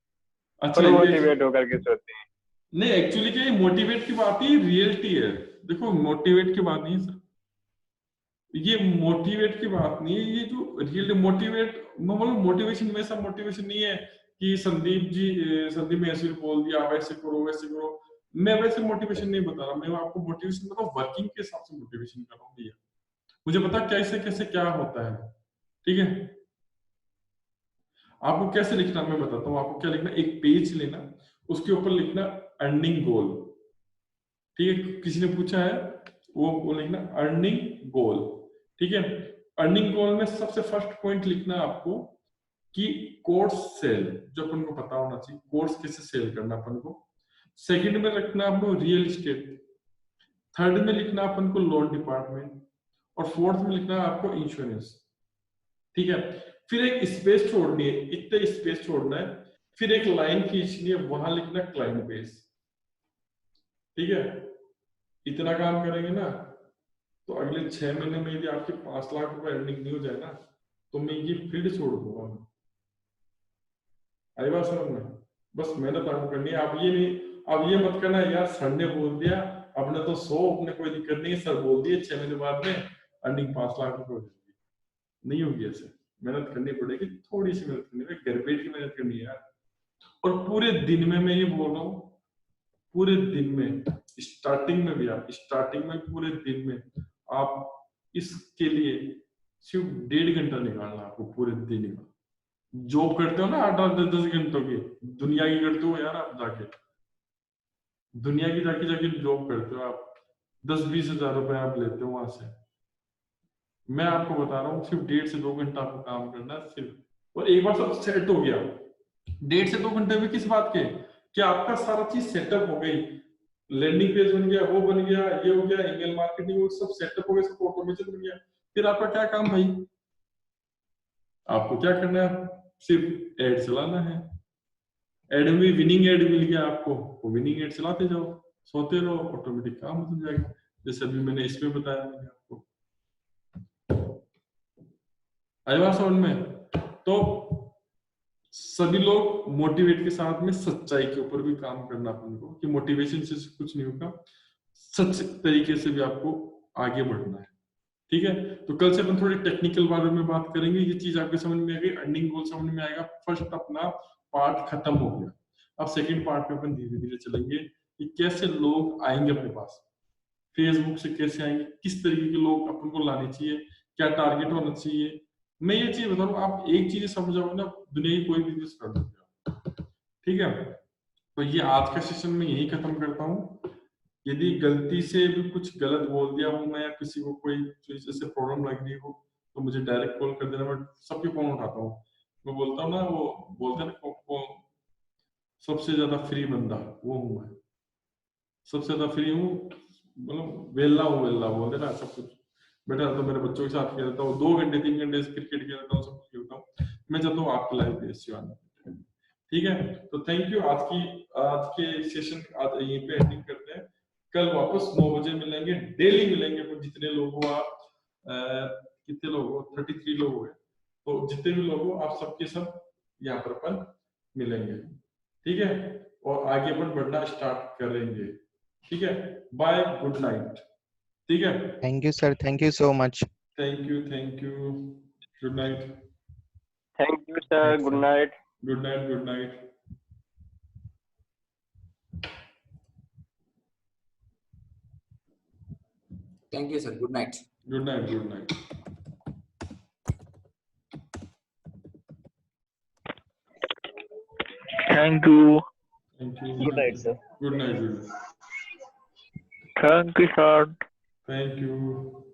अच्छा, फुल मोटिवेट होकर के सोते हैं। नहीं एक्चुअली क्या, ये मोटिवेट की बात ही रियलिटी है। देखो मोटिवेट की बात नहीं है सर, ये मोटिवेट की बात नहीं है, ये जो रियल मोटिवेट, मैं बोलूं मोटिवेशन में सब मोटिवेशन नहीं है कि संदीप जी, संदीप ने ऐसे बोल दिया, आप ऐसे करो वैसे करो। मैं वैसे मोटिवेशन नहीं बता रहा, मैं आपको मोटिवेशन मतलब वर्किंग के हिसाब से मोटिवेशन कर रहा हूँ भैया। मुझे पता कैसे कैसे क्या होता है, ठीक है। आपको कैसे लिखना मैं बताता हूँ। आपको क्या लिखना, एक पेज लेना, उसके ऊपर लिखना अर्निंग गोल, ठीक है। किसी ने पूछा है, वो लिखना अर्निंग गोल, ठीक है। अर्निंग गोल में सबसे फर्स्ट पॉइंट लिखना आपको कि कोर्स सेल, जो अपन को पता होना चाहिए, कोर्स कैसे सेल करना अपन को। सेकंड में रखना आपको रियल इस्टेट, थर्ड में लिखना अपन को लोन डिपार्टमेंट, और फोर्थ में लिखना आपको इंश्योरेंस, ठीक है। फिर एक स्पेस छोड़नी है, इतना स्पेस छोड़ना है, फिर एक लाइन खींचनी है, वहां लिखना क्लाइंट बेस, ठीक है। इतना काम करेंगे ना, तो अगले 6 महीने में यदि आपके 5 लाख रुपए अर्निंग नहीं हो जाए ना, तो मैं ये फील्ड छोड़ दूंगा। आई बात समझ में? बस मेहनत आपको करनी है। आप ये नहीं, आप ये मत करना यार सर ने बोल दिया, अपने तो 100, अपने कोई दिक्कत नहीं है, सर बोल दिए 6 महीने बाद में अर्निंग 5 लाख रुपए हो जाएगी। नहीं होगी ऐसे, मेहनत करनी पड़ेगी, थोड़ी सी मेहनत करनी है, घर बैठ के मेहनत करनी है यार। और पूरे दिन में मैं ये बोल रहा हूँ, पूरे दिन में, स्टार्टिंग में भी, आप स्टार्टिंग में पूरे दिन में आप इसके लिए सिर्फ 1.5 घंटा निकालना आपको पूरे दिन में। जॉब करते हो ना 8-8 10-10 घंटों की, दुनिया की करते हो यार, आप जाके दुनिया की जाके जाके जॉब करते हो आप, 10-20 हजार रुपए आप लेते हो वहां से। मैं आपको बता रहा हूँ सिर्फ 1.5 से 2 घंटा आपको काम करना है सिर्फ। और एक बार सब सेट हो गया, 1.5 से 2 घंटे में किस बात के, कि आपका सारा चीज सेटअप हो गई, लैंडिंग पेज बन गया, वो बन गया, ये हो गया, ईमेल मार्केटिंग, वो सब सेटअप हो गया, सब ऑटोमेशन बन गया। फिर आपका क्या काम भाई, आपको क्या करना है, सिर्फ एड चलाना है। एड में विनिंग एड मिल गया आपको, वो विनिंग एड चलाते जाओ, सोते रहो, ऑटोमेटिक काम हो जाएगा। जैसे अभी मैंने इसमें बताया मैंने आपको, आई बात समझ में? तो सभी लोग मोटिवेट के साथ में सच्चाई के ऊपर भी काम करना अपन को, कि मोटिवेशन से कुछ नहीं होगा, सच तरीके से भी आपको आगे बढ़ना है, ठीक है। तो कल से अपन थोड़ी टेक्निकल बारे में बात करेंगे, ये चीज आपके समझ में आ गई, अर्निंग गोल समझ में आएगा। फर्स्ट अपना पार्ट खत्म हो गया, अब सेकंड पार्ट में अपन धीरे धीरे चलेंगे कि कैसे लोग आएंगे अपने पास, फेसबुक से कैसे आएंगे, किस तरीके के लोग अपन को लाने चाहिए, क्या टारगेट होना चाहिए। मैं ये चीज बता रहा हूँ, आप एक चीज समझ जाओगे ना, दुनिया की कोई बिजनेस कर दोगे, ठीक है। तो ये आज का सेशन में यही खत्म करता हूँ। यदि गलती से भी कुछ गलत बोल दिया हूँ मैं, या किसी को कोई चीज ऐसे प्रॉब्लम लग रही हो, तो मुझे डायरेक्ट कॉल कर देना, मैं सबके फोन उठाता हूँ। मैं बोलता हूँ ना, वो बोलते हैं ना, सबसे ज्यादा फ्री बंदा वो हूँ मैं, सबसे ज्यादा फ्री हूँ, मतलब वेला हूँ, वेला बोलते ना सब कुछ। बेटा तो मेरे बच्चों के साथ खेलता हूँ, 2 घंटे 3 घंटे क्रिकेट खेलता हूँ, सब कुछ खेलता हूँ। मैं चाहता हूँ आपकी लाइफ भी अच्छी आना, ठीक है। तो थैंक यू। आज के सेशन आज यहीं पे एंडिंग करते हैं। कल वापस 9 बजे मिलेंगे, डेली मिलेंगे, तो जितने लोग हो आप, कितने लोग हो, 33 लोग हो गए, तो जितने भी लोग हो आप सबके सब यहाँ पर अपन मिलेंगे, ठीक है। और आगे अपन बढ़ना स्टार्ट करेंगे, ठीक है। बाय, गुड नाइट, ठीक है। Thank you, sir. Thank you so much. Thank you, good night, thank you sir, Right, good sir. Night. Good night, good night. Thank you, sir. Good night. Good night, good night. Thank you. Thank you, Good night, sir. Good night, good night, Thank you, sir. Thank you.